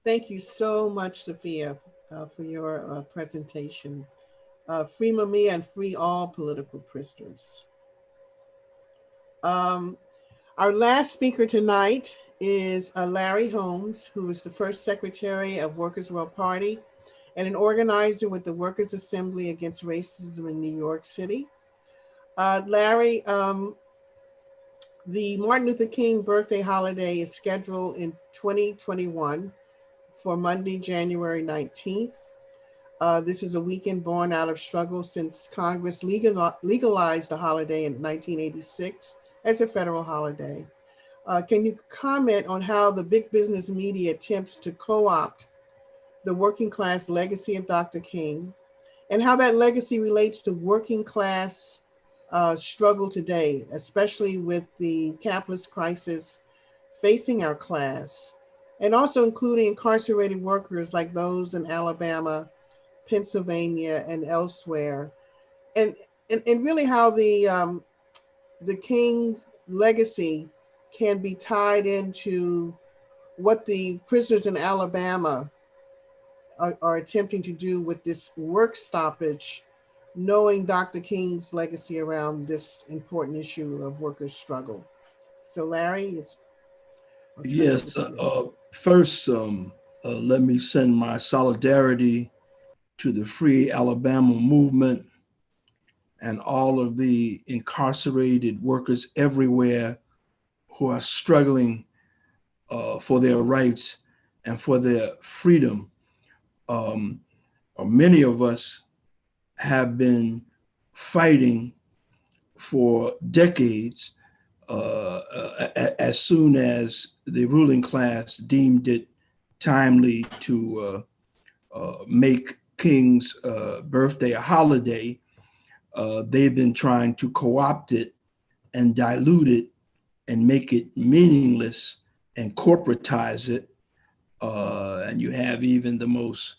Thank you so much, Sophia, for your presentation. Free Mumia and free all political prisoners. Our last speaker tonight is Larry Holmes, who is the first secretary of Workers' World Party and an organizer with the Workers' Assembly Against Racism in New York City. Larry, the Martin Luther King birthday holiday is scheduled in 2021 for Monday, January 19th. This is a weekend born out of struggle since Congress legalized the holiday in 1986 as a federal holiday. Can you comment on how the big business media attempts to co-opt the working class legacy of Dr. King and how that legacy relates to working class struggle today, especially with the capitalist crisis facing our class, and also including incarcerated workers like those in Alabama, Pennsylvania, and elsewhere, and really how the King legacy can be tied into what the prisoners in Alabama are attempting to do with this work stoppage, knowing Dr. King's legacy around this important issue of workers' struggle. So Larry, yes. First, let me send my solidarity to the Free Alabama movement and all of the incarcerated workers everywhere who are struggling for their rights and for their freedom. Many of us have been fighting for decades as soon as the ruling class deemed it timely to make King's birthday a holiday. They've been trying to co-opt it and dilute it and make it meaningless and corporatize it. And you have even the most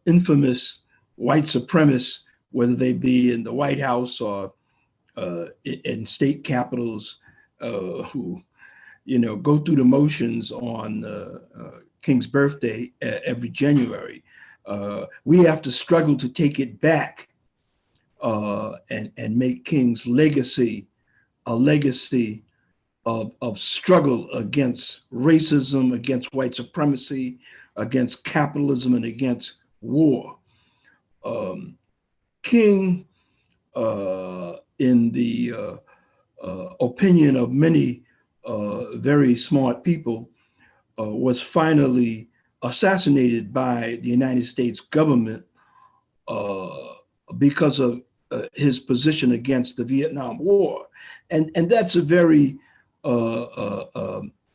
infamous white supremacists, whether they be in the White House or in state capitals, who, go through the motions on King's birthday every January. We have to struggle to take it back and make King's legacy a legacy of struggle against racism, against white supremacy, against capitalism, and against war. King, in the opinion of many very smart people, was finally assassinated by the United States government because of his position against the Vietnam War. And that's a very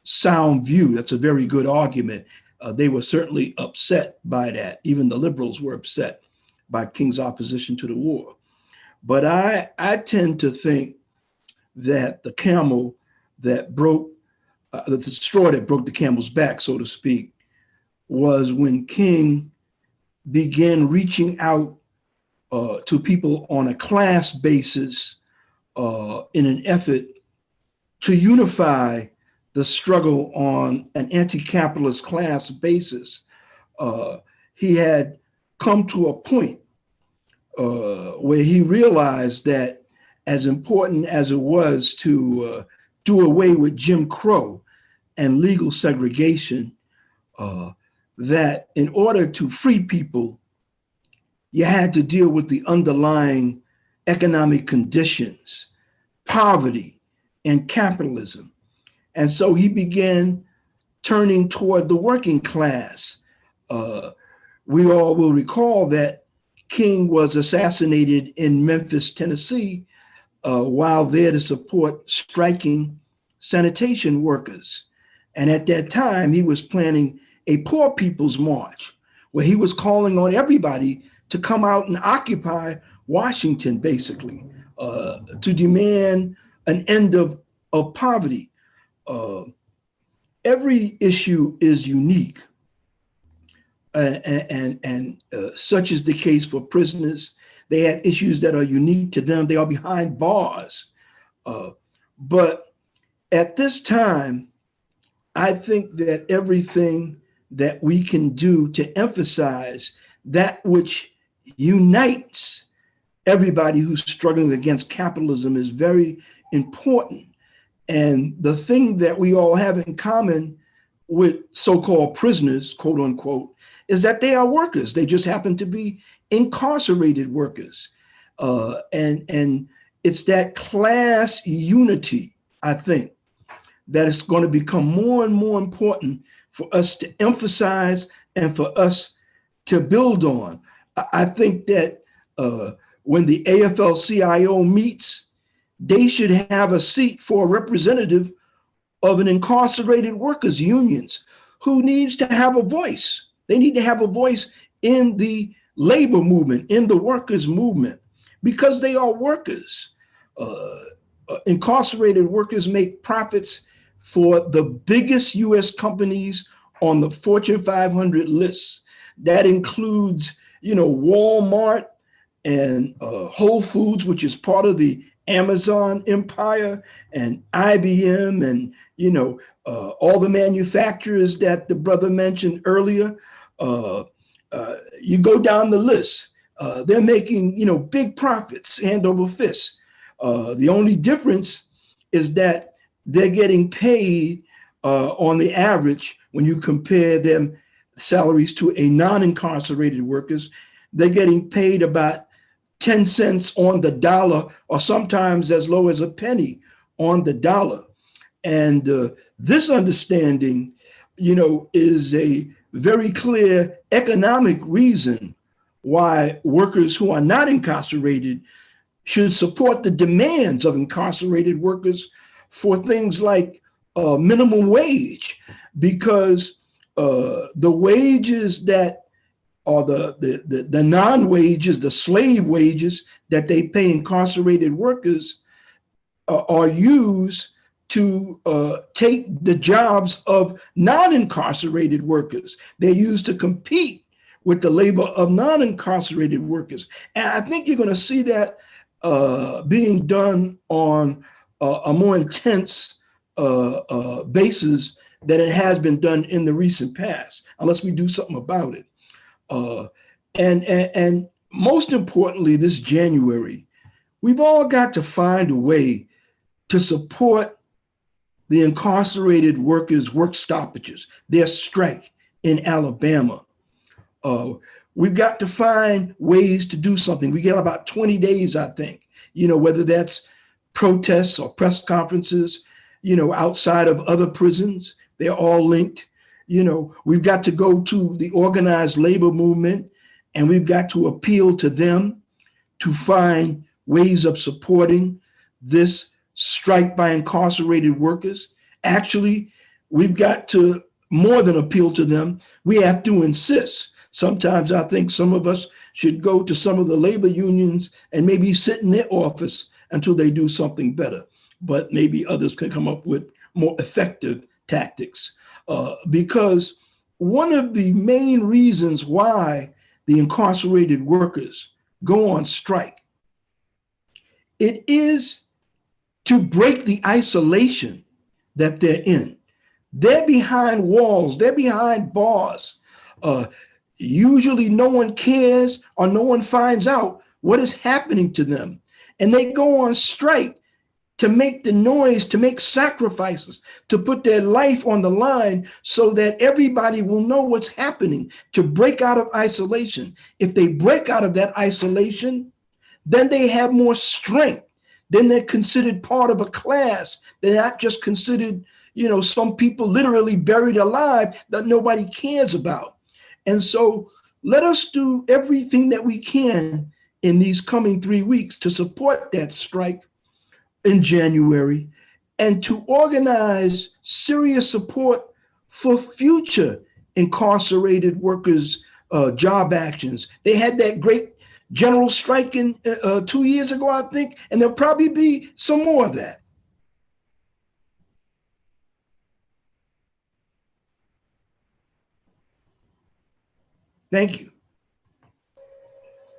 sound view. That's a very good argument. They were certainly upset by that. Even the liberals were upset by King's opposition to the war. But I tend to think that the camel that broke, the straw that broke the camel's back, so to speak, was when King began reaching out to people on a class basis in an effort to unify the struggle on an anti-capitalist class basis. He had come to a point where he realized that, as important as it was to do away with Jim Crow and legal segregation, that in order to free people, you had to deal with the underlying economic conditions, poverty, and capitalism. And so he began turning toward the working class, we all will recall that King was assassinated in Memphis, Tennessee, while there to support striking sanitation workers. And at that time, he was planning a Poor People's March, where he was calling on everybody to come out and occupy Washington, basically, to demand an end of poverty. Every issue is unique, and such is the case for prisoners. They have issues that are unique to them. They are behind bars. But at this time, I think that everything that we can do to emphasize that which unites everybody who's struggling against capitalism is very important. And the thing that we all have in common with so-called prisoners, quote unquote, is that they are workers. They just happen to be incarcerated workers. And it's that class unity, I think, that is going to become more and more important for us to emphasize and for us to build on. I think that when the AFL-CIO meets, they should have a seat for a representative of an incarcerated workers unions who needs to have a voice. They need to have a voice in the labor movement, in the workers movement, because they are workers. Incarcerated workers make profits for the biggest US companies on the Fortune 500 lists. That includes, Walmart and Whole Foods, which is part of the Amazon empire, and IBM, and all the manufacturers that the brother mentioned earlier. You go down the list, they're making big profits hand over fist. The only difference is that they're getting paid on the average, when you compare them salaries to a non-incarcerated workers, they're getting paid about 10 cents on the dollar, or sometimes as low as a penny on the dollar. And this understanding, is a very clear economic reason why workers who are not incarcerated should support the demands of incarcerated workers for things like minimum wage, because the wages that are the non-wages, the slave wages that they pay incarcerated workers are used to take the jobs of non-incarcerated workers. They're used to compete with the labor of non-incarcerated workers. And I think you're going to see that being done on a more intense basis than it has been done in the recent past, unless we do something about it. And most importantly, this January, we've all got to find a way to support the incarcerated workers' work stoppages, their strike in Alabama. We've got to find ways to do something. We get about 20 days, I think, whether that's protests or press conferences, outside of other prisons. They're all linked. We've got to go to the organized labor movement, and we've got to appeal to them to find ways of supporting this strike by incarcerated workers. Actually, we've got to more than appeal to them. We have to insist. Sometimes I think some of us should go to some of the labor unions and maybe sit in their office until they do something better. But maybe others can come up with more effective tactics. Because one of the main reasons why the incarcerated workers go on strike, it is to break the isolation that they're in. They're behind walls, they're behind bars. Usually no one cares or no one finds out what is happening to them. And they go on strike to make the noise, to make sacrifices, to put their life on the line so that everybody will know what's happening, to break out of isolation. If they break out of that isolation, then they have more strength. Then they're considered part of a class. They're not just considered, some people literally buried alive that nobody cares about. And so Let us do everything that we can in these coming 3 weeks to support that strike in January and to organize serious support for future incarcerated workers' job actions. They had that great general strike in 2 years ago, I think, and there'll probably be some more of that. Thank you.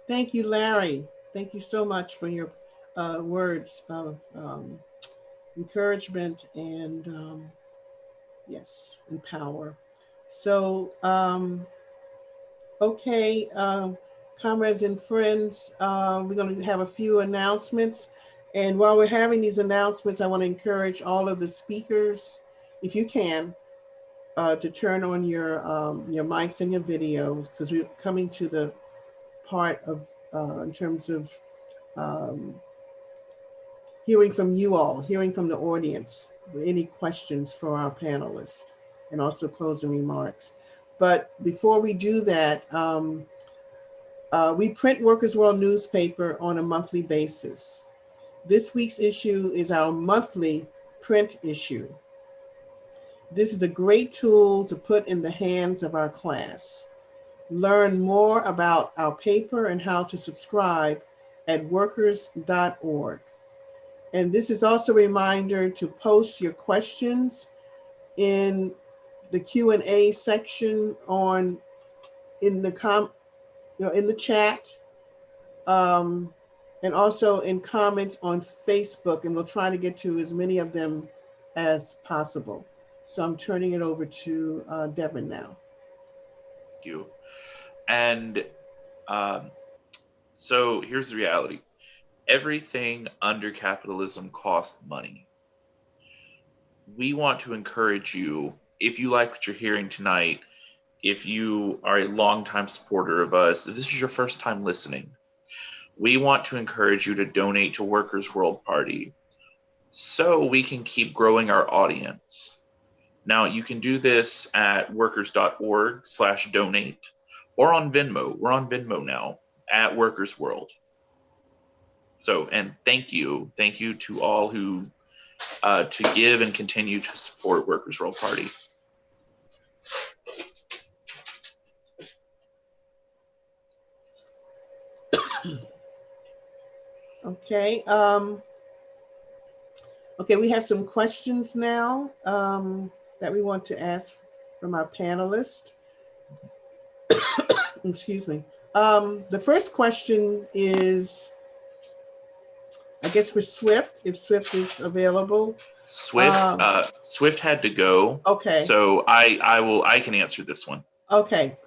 Thank you, Larry. Thank you so much for your words of encouragement and yes, and power. So, okay, comrades and friends, we're going to have a few announcements. And while we're having these announcements, I want to encourage all of the speakers, if you can, to turn on your mics and your videos, because we're coming to the part of in terms of hearing from you all, hearing from the audience, any questions for our panelists, and also closing remarks. But before we do that, we print Workers' World newspaper on a monthly basis. This week's issue is our monthly print issue. This is a great tool to put in the hands of our class. Learn more about our paper and how to subscribe at workers.org. And this is also a reminder to post your questions in the Q&A section in the chat, and also in comments on Facebook, and we'll try to get to as many of them as possible. So I'm turning it over to Devin now. Thank you. And so here's the reality. Everything under capitalism costs money. We want to encourage you, if you like what you're hearing tonight, if you are a longtime supporter of us, if this is your first time listening, we want to encourage you to donate to Workers' World Party so we can keep growing our audience. Now, you can do this at workers.org/donate or on Venmo. We're on Venmo now at Workers World. So, and thank you to all who to give and continue to support Workers' World Party. Okay. Okay, we have some questions now that we want to ask from our panelists. Excuse me. The first question is, I guess, for Swift, if Swift is available. Swift had to go. Okay. So I can answer this one. Okay.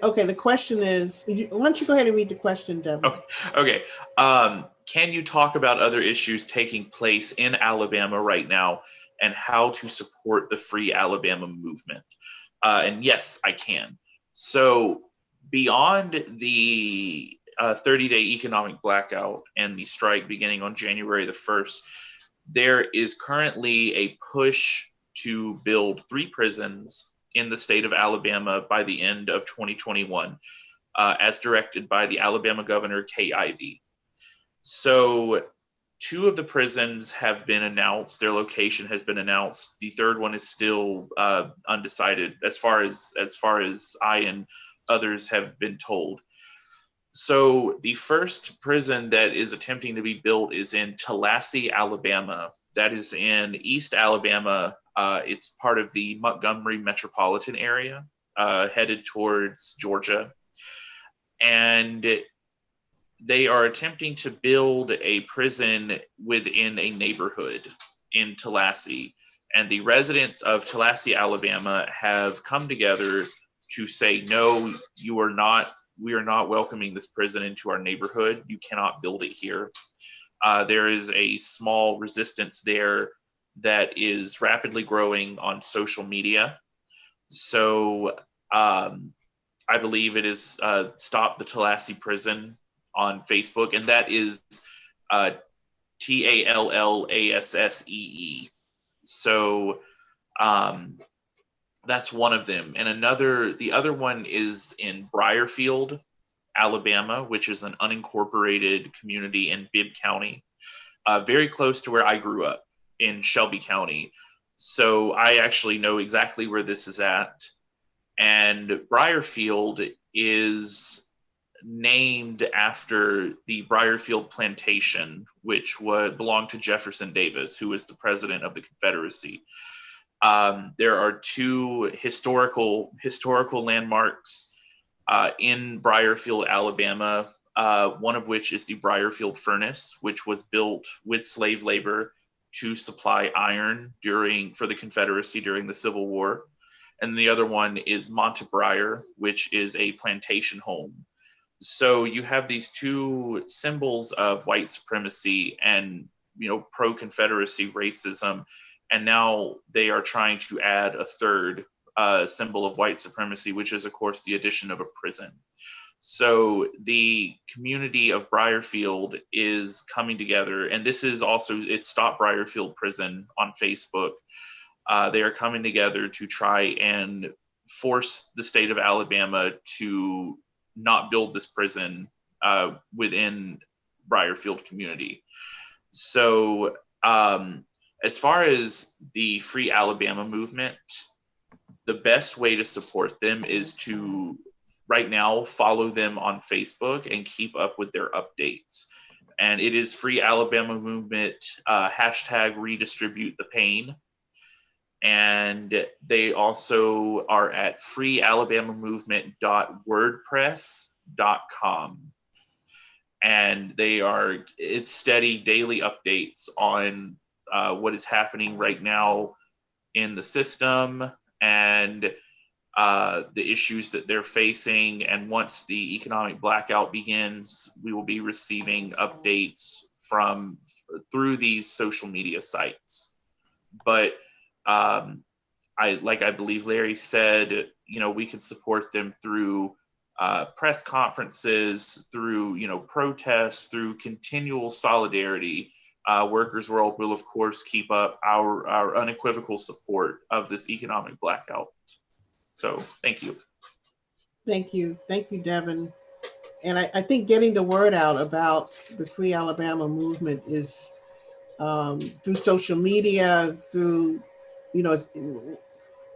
Okay, the question is, why don't you go ahead and read the question, Devin? Okay. Can you talk about other issues taking place in Alabama right now and how to support the Free Alabama movement? And yes, I can. So beyond the 30-day economic blackout and the strike beginning on January the 1st, there is currently a push to build 3 prisons in the state of Alabama by the end of 2021, as directed by the Alabama governor, Kay Ivey. So 2 of the prisons have been announced. Their location has been announced. The third one is still undecided as far as I and others have been told. So the first prison that is attempting to be built is in Tallahassee, Alabama. That is in East Alabama. It's part of the Montgomery metropolitan area, headed towards Georgia. And they are attempting to build a prison within a neighborhood in Tallahassee. And the residents of Tallahassee, Alabama have come together to say, no, we are not welcoming this prison into our neighborhood. You cannot build it here. There is a small resistance there that is rapidly growing on social media. So I believe it is Stop the Tallahassee Prison on Facebook, and that is TALLASSEE. So That's one of them. And the other one is in Briarfield, Alabama, which is an unincorporated community in Bibb County, very close to where I grew up in Shelby County. So I actually know exactly where this is at. And Briarfield is named after the Briarfield Plantation, which belonged to Jefferson Davis, who was the president of the Confederacy. There are two historical landmarks in Briarfield, Alabama, one of which is the Briarfield Furnace, which was built with slave labor to supply iron for the Confederacy during the Civil War. And the other one is Montebriar, which is a plantation home. So you have these two symbols of white supremacy and, pro-Confederacy racism. And now they are trying to add a third symbol of white supremacy, which is, of course, the addition of a prison. So the community of Briarfield is coming together, and this is also, it's Stop Briarfield Prison on Facebook. They are coming together to try and force the state of Alabama to not build this prison within Briarfield community. So as far as the Free Alabama movement, the best way to support them is to right now follow them on Facebook and keep up with their updates. And it is Free Alabama Movement, hashtag redistribute the pain. And they also are at freealabamamovement.wordpress.com. And it's steady daily updates on what is happening right now in the system and the issues that they're facing. And once the economic blackout begins, we will be receiving updates through these social media sites. But I believe Larry said, we can support them through press conferences, through, protests, through continual solidarity. Workers' World will, of course, keep up our unequivocal support of this economic blackout. So thank you. Thank you. Thank you, Devin. And I think getting the word out about the Free Alabama movement is through social media, through,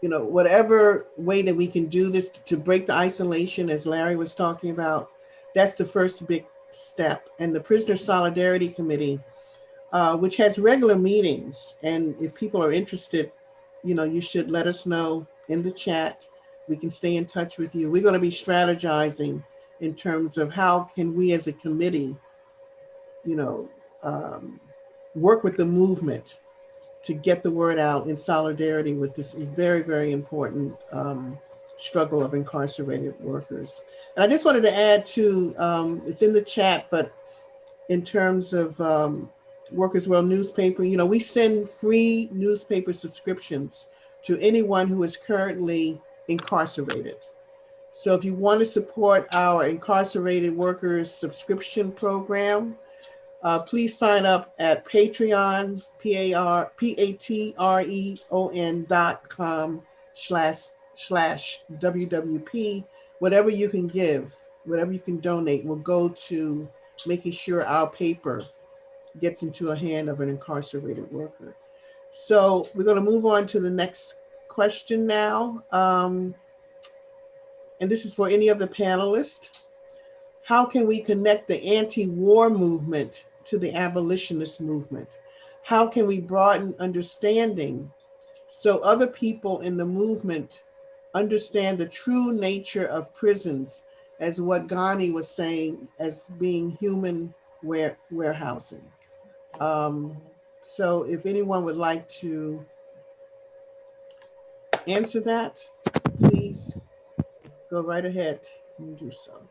whatever way that we can do this to break the isolation, as Larry was talking about. That's the first big step. And the Prisoner Solidarity Committee, which has regular meetings. And if people are interested, you should let us know in the chat. We can stay in touch with you. We're going to be strategizing in terms of how can we as a committee, work with the movement to get the word out in solidarity with this very, very important struggle of incarcerated workers. And I just wanted to add to, it's in the chat, but in terms of Workers' World newspaper, we send free newspaper subscriptions to anyone who is currently incarcerated. So if you want to support our incarcerated workers subscription program, please sign up at Patreon, patreon.com/WWP. Whatever you can give, whatever you can donate will go to making sure our paper gets into a hand of an incarcerated worker. So we're going to move on to the next question now. And this is for any of the panelists. How can we connect the anti-war movement to the abolitionist movement? How can we broaden understanding so other people in the movement understand the true nature of prisons, as what Ghani was saying, as being human warehousing? So if anyone would like to answer that, please go right ahead and do so.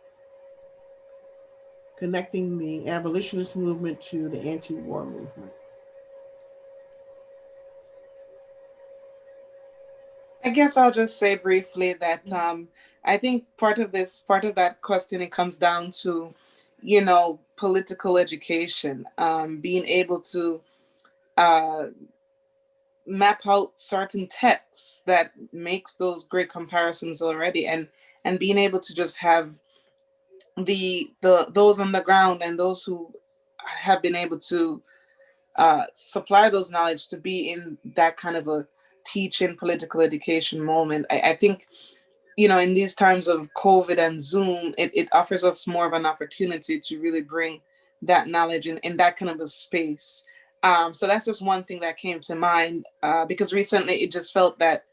Connecting the abolitionist movement to the anti-war movement. I guess I'll just say briefly that I think part of that question, it comes down to, political education, being able to map out certain texts that makes those great comparisons already, and being able to just have the those on the ground and those who have been able to supply those knowledge to be in that kind of a teaching political education moment. I think, you know, in these times of COVID and Zoom, it offers us more of an opportunity to really bring that knowledge in that kind of a space. So that's just one thing that came to mind, because recently it just felt that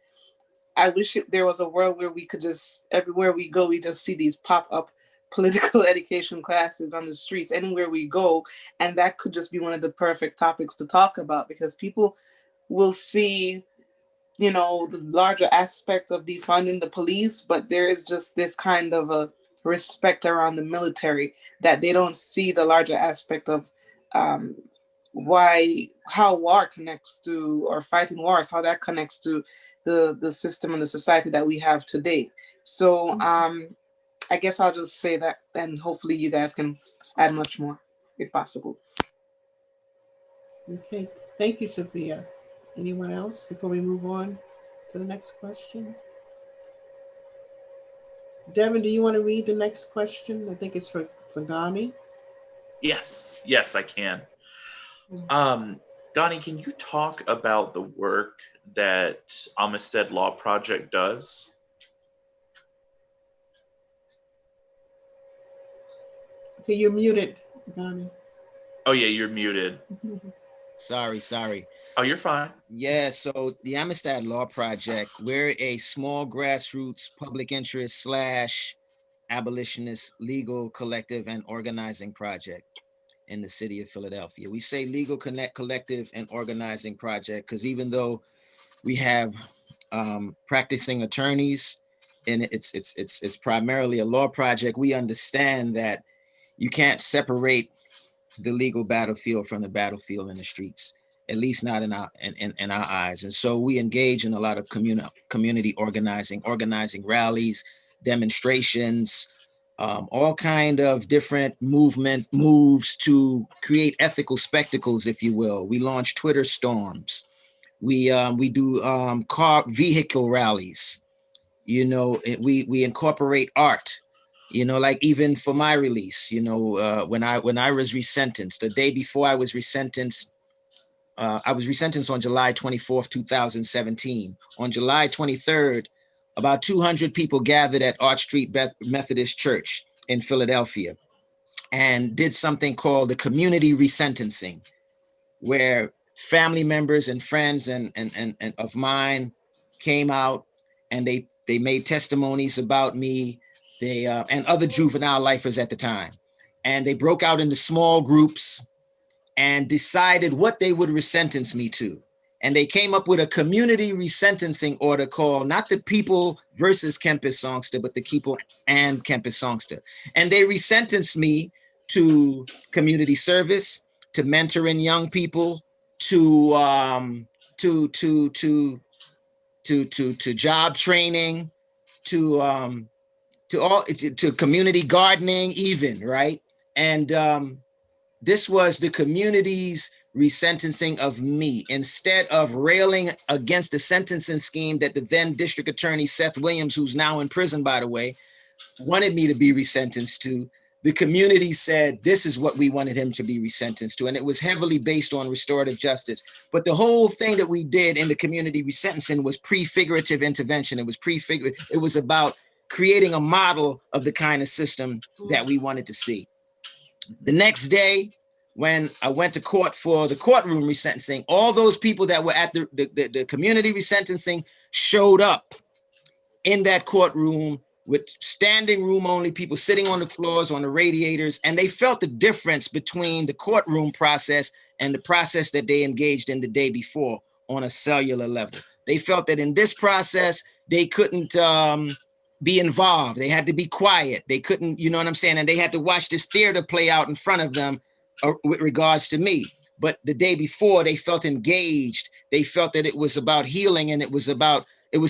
I wish there was a world where we could just, everywhere we go, we just see these pop up political education classes on the streets, anywhere we go. And that could just be one of the perfect topics to talk about, because people will see, you know, the larger aspect of defunding the police, but there is just this kind of a respect around the military that they don't see the larger aspect of um, how war connects to, or fighting wars, how that connects to the system and the society that we have today. So I guess I'll just say that, and hopefully you guys can add much more if possible. Okay, thank you, Sophia. Anyone else before we move on to the next question? Devin, do you want to read the next question? I think it's for Ghani. Yes, I can. Ghani, can you talk about the work that Amistad Law Project does? Okay, you're muted, Ghani. Oh yeah, you're muted. Sorry. Oh, you're fine. Yeah, so the Amistad Law Project, we're a small grassroots public interest / abolitionist legal collective and organizing project in the city of Philadelphia. We say legal collective and organizing project because even though we have practicing attorneys and it's primarily a law project, we understand that you can't separate the legal battlefield from the battlefield in the streets, at least not in our eyes. And so we engage in a lot of community organizing rallies, demonstrations, all kind of different moves to create ethical spectacles, if you will. We launch Twitter storms. We do car vehicle rallies. You know, we incorporate art. You know, like even for my release, you know, when I was resentenced, the day before I was resentenced on July 24th, 2017. On July 23rd, about 200 people gathered at Arch Street Methodist Church in Philadelphia and did something called the community resentencing, where family members and friends and of mine came out and they made testimonies about me. They and other juvenile lifers at the time, and they broke out into small groups and decided what they would resentence me to. And they came up with a community resentencing order called not the people versus Kempis Songster, but the people and Kempis Songster. And they resentenced me to community service, to mentoring young people, to job training, to community gardening, even, right? And this was the community's resentencing of me. Instead of railing against the sentencing scheme that the then district attorney, Seth Williams, who's now in prison, by the way, wanted me to be resentenced to, the community said, this is what we wanted him to be resentenced to. And it was heavily based on restorative justice. But the whole thing that we did in the community resentencing was prefigurative intervention. It was about creating a model of the kind of system that we wanted to see. The next day, when I went to court for the courtroom resentencing, all those people that were at the community resentencing showed up in that courtroom with standing room only, people sitting on the floors, on the radiators, and they felt the difference between the courtroom process and the process that they engaged in the day before on a cellular level. They felt that in this process, they couldn't be involved. They had to be quiet. They couldn't, you know what I'm saying? And they had to watch this theater play out in front of them with regards to me. But the day before, they felt engaged. They felt that it was about healing and it was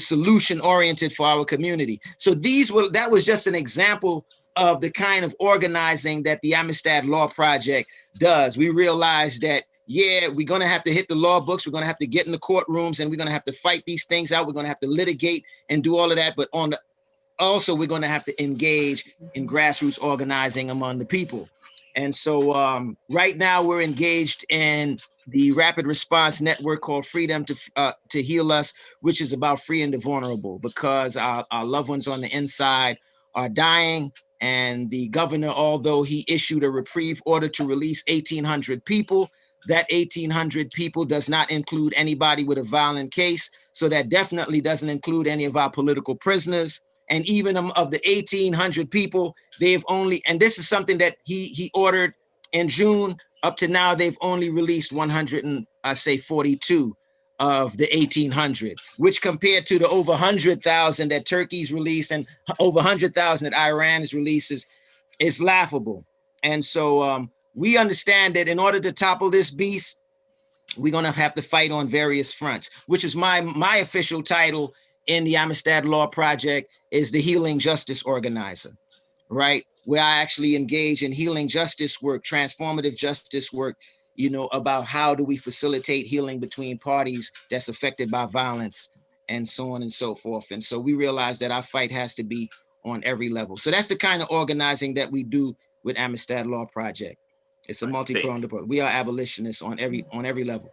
solution oriented for our community. So that was just an example of the kind of organizing that the Amistad Law Project does. We realized that yeah, we're going to have to hit the law books. We're going to have to get in the courtrooms, and we're going to have to fight these things out. We're going to have to litigate and do all of that. But also, we're going to have to engage in grassroots organizing among the people. And so right now we're engaged in the rapid response network called Freedom to Heal Us, which is about freeing the vulnerable, because our loved ones on the inside are dying. And the governor, although he issued a reprieve order to release 1,800 people, that 1,800 people does not include anybody with a violent case. So that definitely doesn't include any of our political prisoners. And even of the 1,800 people, they've only, and this is something that he ordered in June, up to now, they've only released 142 of the 1,800, which compared to the over 100,000 that Turkey's released and over 100,000 that Iran's releases is laughable. And so we understand that in order to topple this beast, we're going to have to fight on various fronts, which is my official title in the Amistad Law Project, is the Healing Justice Organizer, right? Where I actually engage in healing justice work, transformative justice work, about how do we facilitate healing between parties that's affected by violence and so on and so forth. And so we realize that our fight has to be on every level. So that's the kind of organizing that we do with Amistad Law Project. It's a multi-pronged approach. We are abolitionists on every level.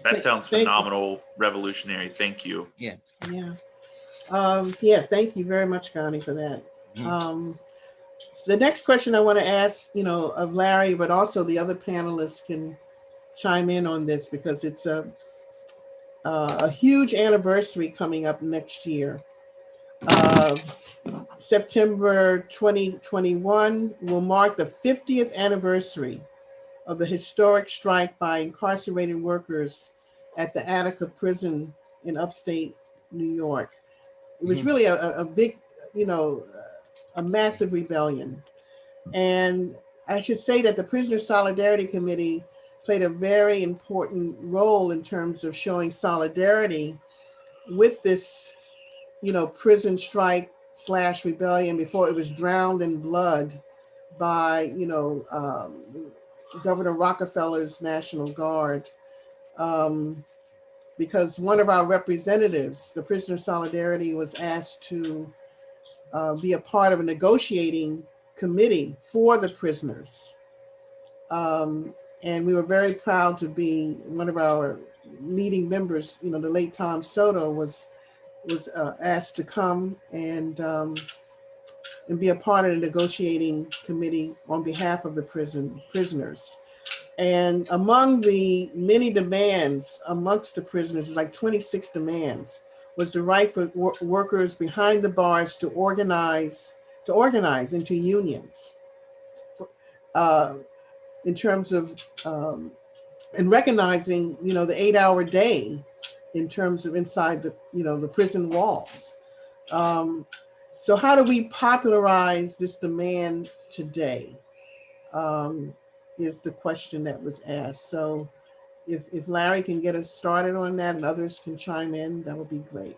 That sounds phenomenal, revolutionary. Thank you. Yeah. Yeah. Thank you very much, Connie, for that. Mm-hmm. The next question I want to ask, of Larry, but also the other panelists can chime in on this, because it's a huge anniversary coming up next year. September 2021 will mark the 50th anniversary of the historic strike by incarcerated workers at the Attica prison in upstate New York. It was really a big, a massive rebellion. And I should say that the Prisoner Solidarity Committee played a very important role in terms of showing solidarity with this, prison strike / rebellion before it was drowned in blood by, Governor Rockefeller's National Guard. Because one of our representatives, the Prisoner Solidarity, was asked to be a part of a negotiating committee for the prisoners. And we were very proud to be one of our leading members. The late Tom Soto was asked to come and be a part of the negotiating committee on behalf of the prisoners. And among the many demands amongst the prisoners, like 26 demands, was the right for workers behind the bars to organize into unions, in terms of and recognizing the 8-hour day in terms of inside the prison walls. So how do we popularize this demand today? Is the question that was asked. So if Larry can get us started on that and others can chime in, that would be great.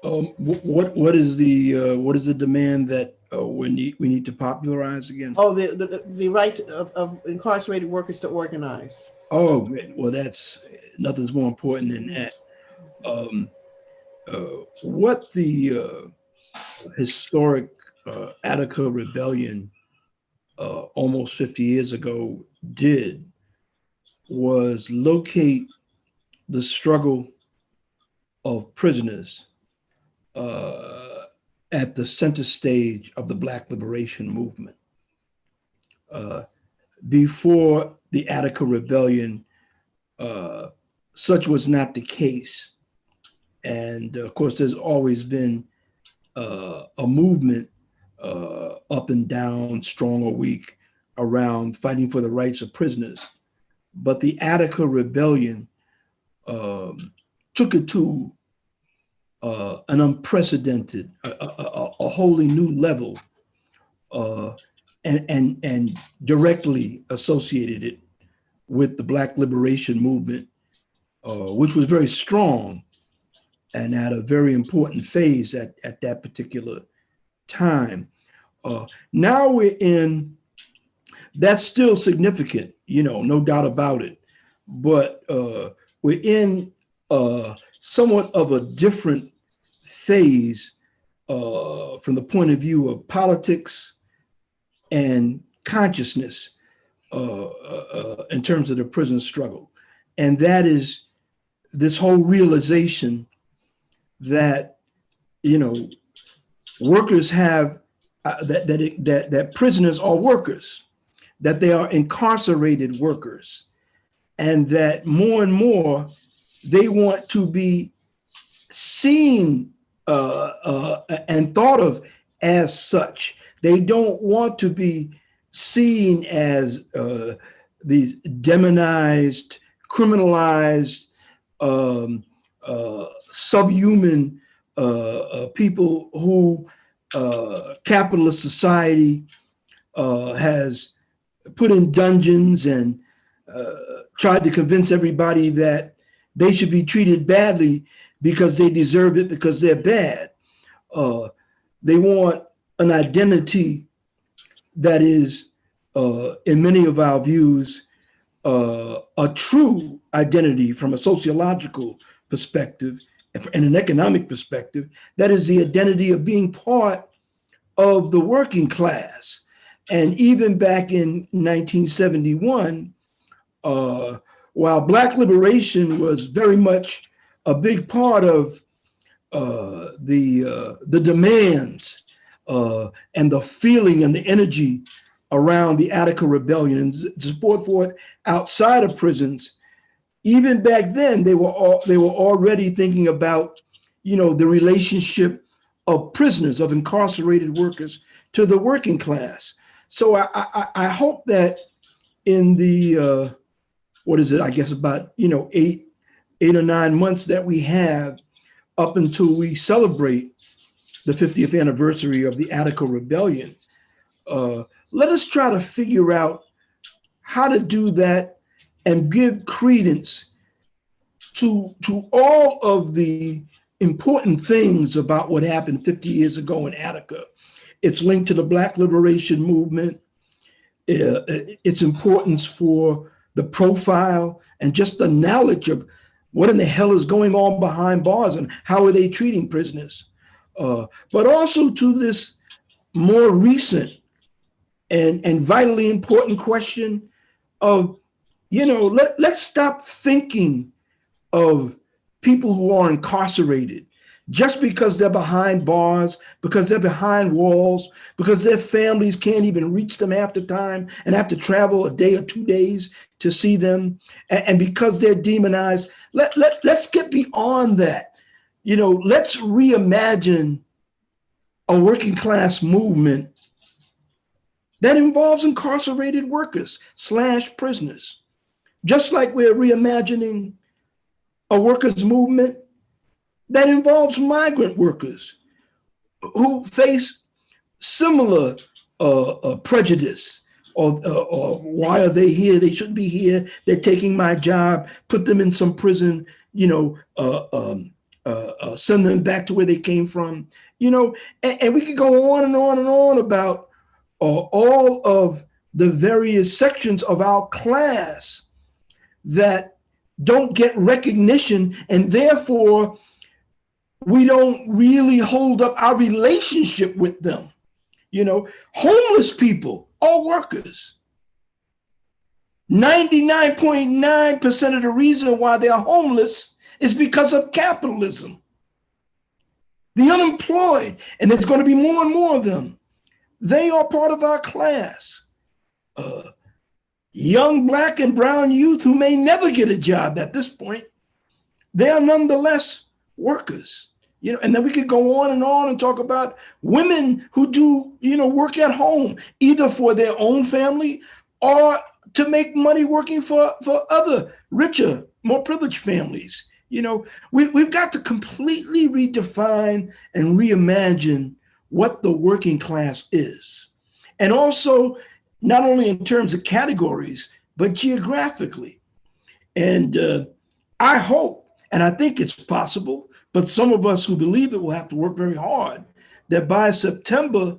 What is the demand that we need to popularize again? Oh, the right of incarcerated workers to organize. Oh, well, that's nothing's more important than that. What the historic Attica rebellion almost 50 years ago did was locate the struggle of prisoners at the center stage of the Black liberation movement. Before the Attica rebellion, such was not the case. And of course, there's always been a movement up and down, strong or weak, around fighting for the rights of prisoners. But the Attica rebellion took it to an unprecedented, a wholly new level, and directly associated it with the Black liberation movement, which was very strong and at a very important phase at that particular time. Now we're in that's still significant, no doubt about it. But we're in somewhat of a different phase from the point of view of politics and consciousness in terms of the prison struggle. And that is this whole realization that, workers have, that prisoners are workers, that they are incarcerated workers, and that more and more they want to be seen and thought of as such. They don't want to be seen as these demonized, criminalized, subhuman people who capitalist society has put in dungeons and tried to convince everybody that they should be treated badly because they deserve it, because they're bad. They want an identity that is, in many of our views, a true identity from a sociological perspective and an economic perspective. That is the identity of being part of the working class. And even back in 1971, while Black liberation was very much a big part of the demands and the feeling and the energy around the Attica rebellion and support for it outside of prisons, even back then they were already thinking about, the relationship of prisoners, of incarcerated workers to the working class. So I hope that in the about 8 or 9 months that we have up until we celebrate the 50th anniversary of the Attica rebellion, let us try to figure out how to do that and give credence to all of the important things about what happened 50 years ago in Attica. It's linked to the Black liberation movement, its importance for the profile and just the knowledge of what in the hell is going on behind bars and how are they treating prisoners. But also to this more recent and vitally important question of, let's stop thinking of people who are incarcerated just because they're behind bars, because they're behind walls, because their families can't even reach them half the time and have to travel a day or 2 days to see them, and because they're demonized. Let's get beyond that. Let's reimagine a working class movement that involves incarcerated workers / prisoners, just like we're reimagining a workers' movement that involves migrant workers who face similar prejudice, or why are they here? They shouldn't be here. They're taking my job. Put them in some prison. Send them back to where they came from. And we could go on and on and on about all of the various sections of our class that don't get recognition, and therefore we don't really hold up our relationship with them. Homeless people are workers. 99.9% of the reason why they are homeless is because of capitalism. The unemployed, and there's going to be more and more of them, they are part of our class. Young Black and brown youth who may never get a job at this point, they are nonetheless workers. And then we could go on and talk about women who do, work at home, either for their own family or to make money working for other richer, more privileged families. We've got to completely redefine and reimagine what the working class is. And also, not only in terms of categories, but geographically. And I hope, and I think it's possible, but some of us who believe it will have to work very hard, that by September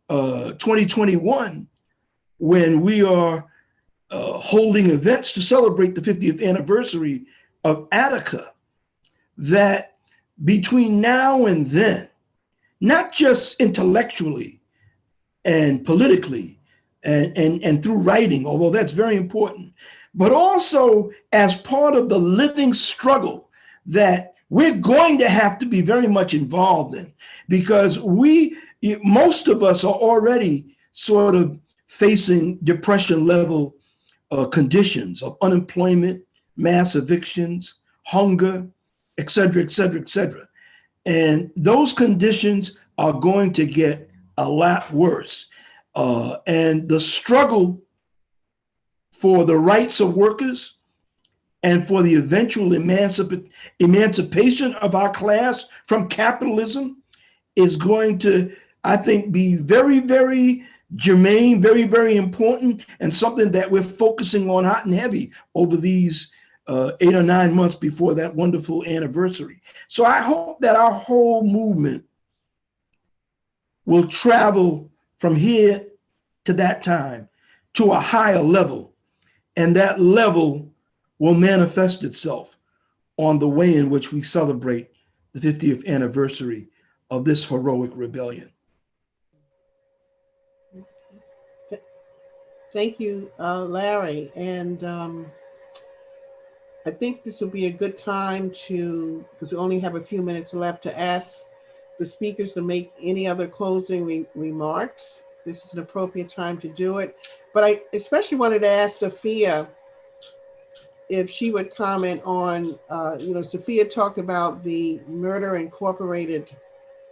2021, when we are holding events to celebrate the 50th anniversary of Attica, that between now and then, not just intellectually and politically and through writing, although that's very important, but also as part of the living struggle that we're going to have to be very much involved in, because most of us are already sort of facing depression level conditions of unemployment, mass evictions, hunger, et cetera, et cetera, et cetera. And those conditions are going to get a lot worse. And the struggle for the rights of workers and for the eventual emancipation of our class from capitalism is going to, I think, be very, very germane, very, very important, and something that we're focusing on hot and heavy over these 8 or 9 months before that wonderful anniversary. So I hope that our whole movement will travel from here to that time to a higher level, and that level will manifest itself on the way in which we celebrate the 50th anniversary of this heroic rebellion. Thank you, Larry. And I think this will be a good time to, because we only have a few minutes left, to ask the speakers to make any other closing remarks. This is an appropriate time to do it. But I especially wanted to ask Sophia if she would comment on, Sophia talked about the Murder Incorporated,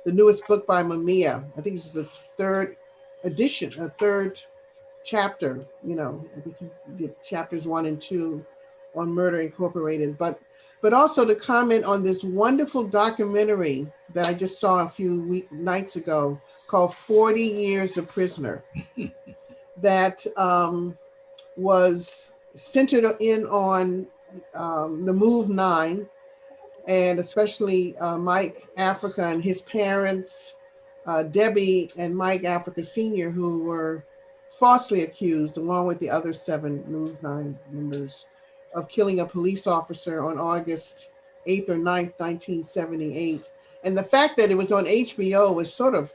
the newest book by Mumia. I think this is the third edition, a third chapter. I think he did chapters 1 and 2 on Murder Incorporated, but also to comment on this wonderful documentary that I just saw a few nights ago called 40 Years a Prisoner that was centered in on the Move 9, and especially Mike Africa and his parents, Debbie and Mike Africa Sr., who were falsely accused, along with the other 7 Move 9 members, of killing a police officer on August 8th or 9th, 1978. And the fact that it was on HBO was sort of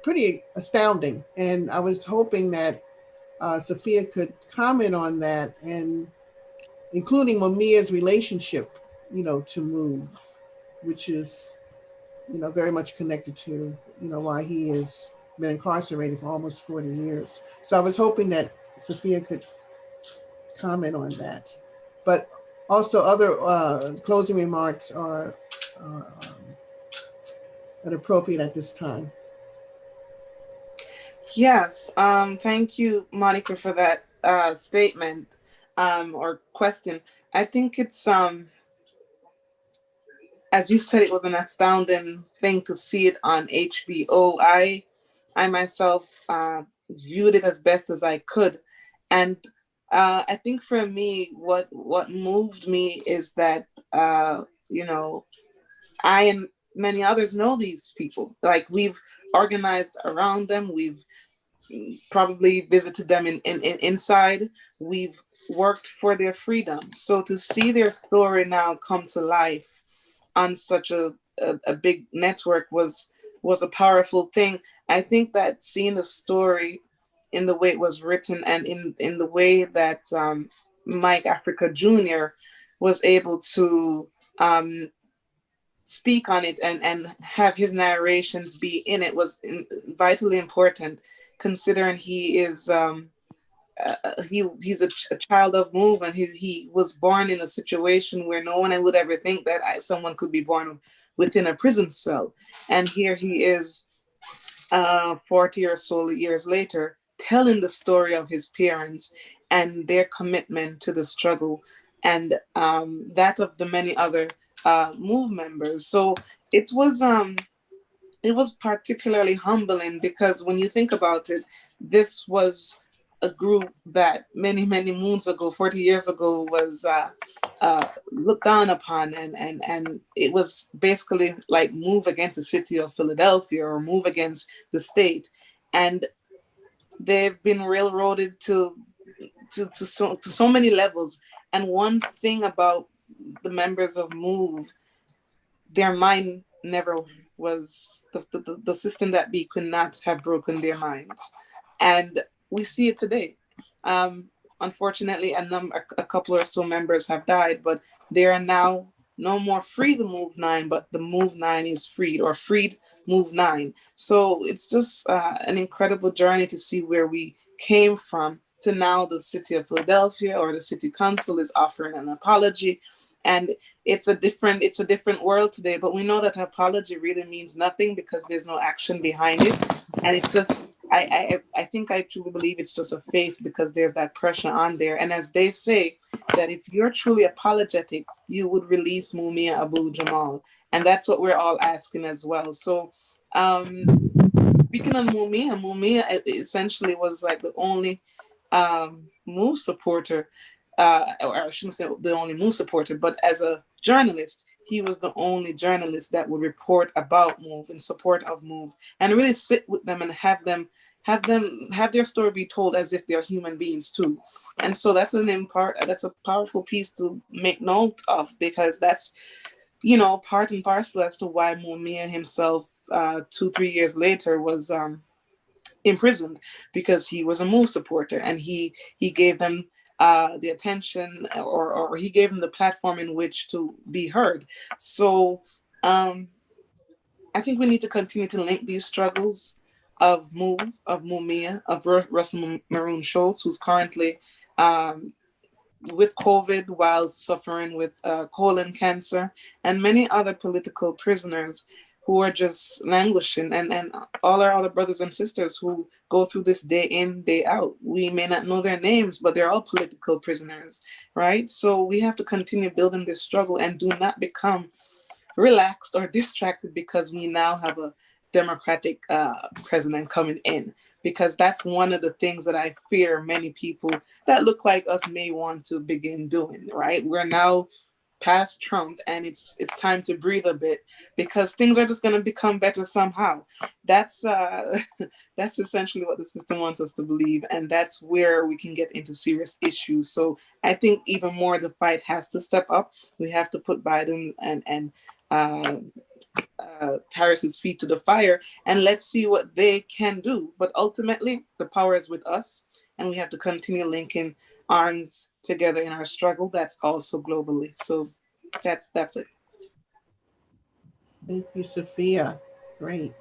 pretty astounding. And I was hoping that Sophia could comment on that, and including Mumia's relationship, to Move, which is, very much connected to, why he has been incarcerated for almost 40 years. So I was hoping that Sophia could comment on that. But also other closing remarks are appropriate at this time. Yes, thank you, Monica, for that statement or question. I think it's, as you said, it was an astounding thing to see it on HBO. I myself viewed it as best as I could. And I think for me, what moved me is that, I and many others know these people. Like, we've organized around them. We've probably visited them inside. We've worked for their freedom. So to see their story now come to life on such a big network was a powerful thing. I think that seeing the story in the way it was written and in the way that Mike Africa Jr. was able to speak on it and have his narrations be in it was vitally important, considering he is he's a child of Move, and he was born in a situation where no one would ever think that someone could be born within a prison cell. And here he is 40 or so years later, telling the story of his parents and their commitment to the struggle, and that of the many other Move members. So it was particularly humbling, because when you think about it, this was a group that many moons ago, 40 years ago, was looked down upon, and it was basically like Move against the city of Philadelphia or Move against the state. And they've been railroaded to so many levels. And one thing about the members of MOVE, their mind never was the system that be could not have broken their minds, and we see it today. Um, Unfortunately, a couple or so members have died, but they are now no more free the Move Nine, but the Move Nine is freed, or freed Move Nine. So it's just an incredible journey to see where we came from to now the city of Philadelphia, or the city council is offering an apology. And it's a different world today, but we know that apology really means nothing because there's no action behind it. And it's just, I think I truly believe it's just a face because there's that pressure on there. And as they say, that if you're truly apologetic, you would release Mumia Abu Jamal. And that's what we're all asking as well. So speaking of Mumia essentially was like the only Move supporter, or I shouldn't say the only Move supporter, but as a journalist, he was the only journalist that would report about Move, in support of Move, and really sit with them and have their story be told as if they're human beings too. And so that's that's a powerful piece to make note of, because that's, part and parcel as to why Mumia himself, 2-3 years later, was imprisoned, because he was a Move supporter, and he gave them the attention, or he gave them the platform in which to be heard. So I think we need to continue to link these struggles of Move, of Mumia, of Russell Maroon Schultz, who's currently with COVID while suffering with colon cancer, and many other political prisoners who are just languishing, and all our other brothers and sisters who go through this day in, day out. We may not know their names, but they're all political prisoners, right? So we have to continue building this struggle and do not become relaxed or distracted because we now have a Democratic president coming in, because that's one of the things that I fear many people that look like us may want to begin doing, right? We're now past Trump, and it's time to breathe a bit, because things are just going to become better somehow. That's that's essentially what the system wants us to believe, and that's where we can get into serious issues. So I think even more the fight has to step up. We have to put Biden and Harris's feet to the fire, and let's see what they can do. But ultimately, the power is with us, and we have to continue linking arms together in our struggle. That's also globally. So that's it. Thank you, Sophia. Great.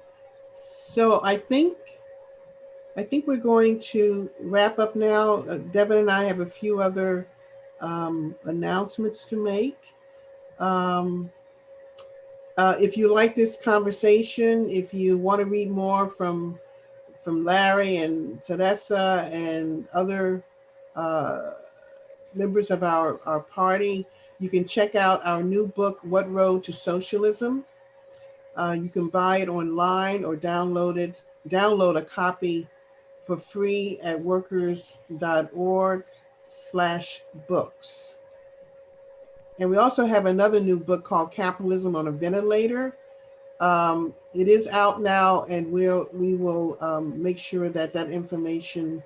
So I think we're going to wrap up now. Devin and I have a few other announcements to make. If you like this conversation, if you want to read more from Larry and Teresa and other members of our party, you can check out our new book, What Road to Socialism. You can buy it online or download a copy for free at workers.org/books. And we also have another new book called Capitalism on a Ventilator. It is out now, and we will make sure that information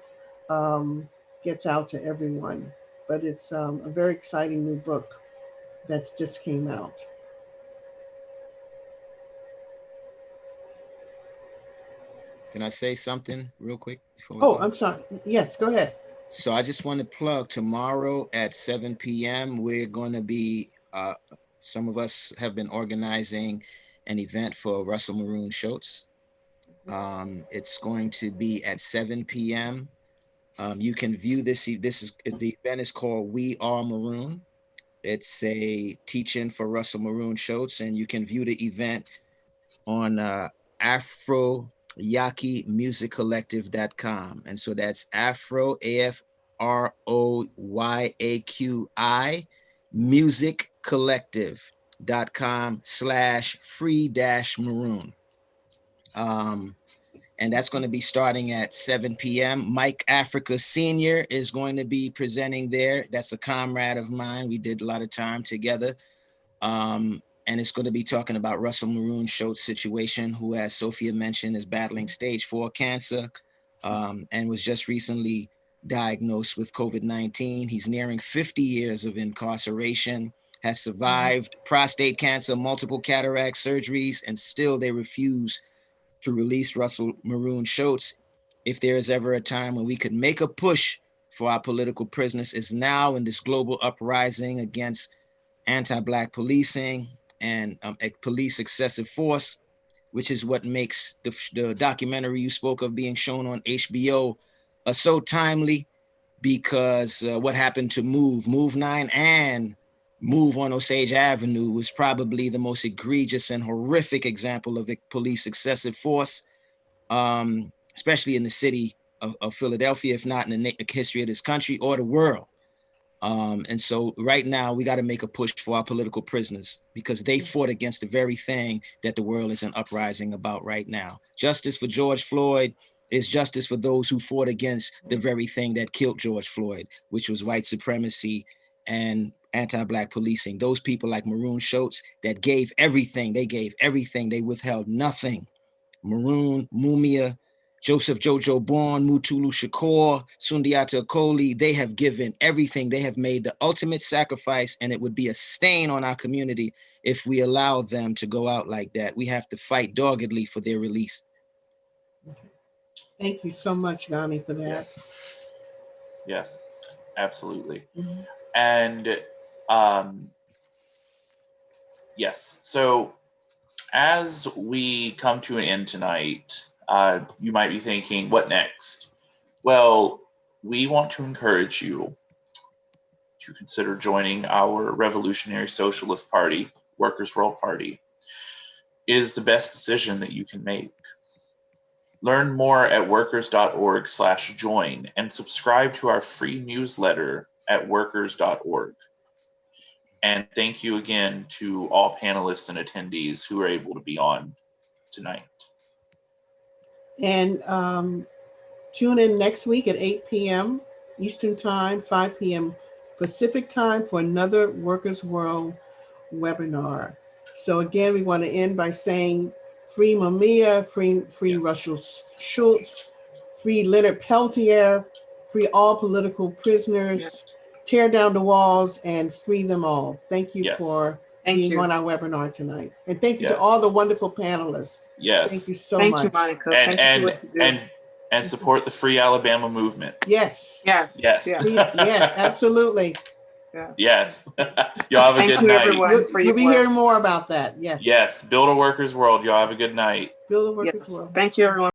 gets out to everyone. But it's a very exciting new book that's just came out. Can I say something real quick before we Oh, go? I'm sorry. Yes, go ahead. So I just want to plug tomorrow at 7 p.m. We're going to be, some of us have been organizing an event for Russell Maroon Schultz. It's going to be at 7 p.m. You can view the event is called We Are Maroon. It's a teach-in for Russell Maroon Schultz, and you can view the event on AfroYakiMusicCollective.com. And so that's Afro, AFROYAQI, musiccollective.com/free-maroon. And that's going to be starting at 7 p.m. Mike Africa Sr. is going to be presenting there. That's a comrade of mine. We did a lot of time together. And it's going to be talking about Russell Maroon Schultz's situation, who, as Sophia mentioned, is battling stage 4 cancer. and was just recently diagnosed with COVID-19. He's nearing 50 years of incarceration, has survived prostate cancer, multiple cataract surgeries, and still they refuse to release Russell Maroon Shoatz. If there is ever a time when we could make a push for our political prisoners, is now in this global uprising against anti-Black policing and police excessive force, which is what makes the documentary you spoke of being shown on HBO so timely, because what happened to Move 9 and Move on Osage Avenue was probably the most egregious and horrific example of police excessive force, especially in the city of Philadelphia, if not in the history of this country or the world. And so right now we got to make a push for our political prisoners, because they fought against the very thing that the world is an uprising about right now. Justice for George Floyd is justice for those who fought against the very thing that killed George Floyd, which was white supremacy and anti-Black policing. Those people like Maroon Shoatz that gave everything, they withheld nothing. Maroon, Mumia, Joseph Jojo Bourne, Mutulu Shakur, Sundiata Acoli, they have given everything. They have made the ultimate sacrifice, and it would be a stain on our community if we allow them to go out like that. We have to fight doggedly for their release. Thank you so much, Gani, for that. Yes, absolutely. Mhm. And yes, so as we come to an end tonight, you might be thinking, what next? Well, we want to encourage you to consider joining our Revolutionary Socialist Party, Workers' World Party. It is the best decision that you can make. Learn more at workers.org/join and subscribe to our free newsletter at workers.org. And thank you again to all panelists and attendees who were able to be on tonight. And tune in next week at 8 p.m. Eastern Time, 5 p.m. Pacific Time for another Workers' World webinar. So again, we want to end by saying free Mumia, free Yes. Russell Schultz, free Leonard Peltier, free all political prisoners, tear down the walls, and free them all. Thank you for being on our webinar tonight. And thank you to all the wonderful panelists. Yes. Thank you so Thank much. you, Monica. And support the Free Alabama movement. Yes. Yes. Yes, absolutely. Yes. Y'all have a good night. Everyone, you'll be hearing more about that. Yes. Yes. Build a workers' world. Y'all have a good night. Build a workers' world. Thank you, everyone.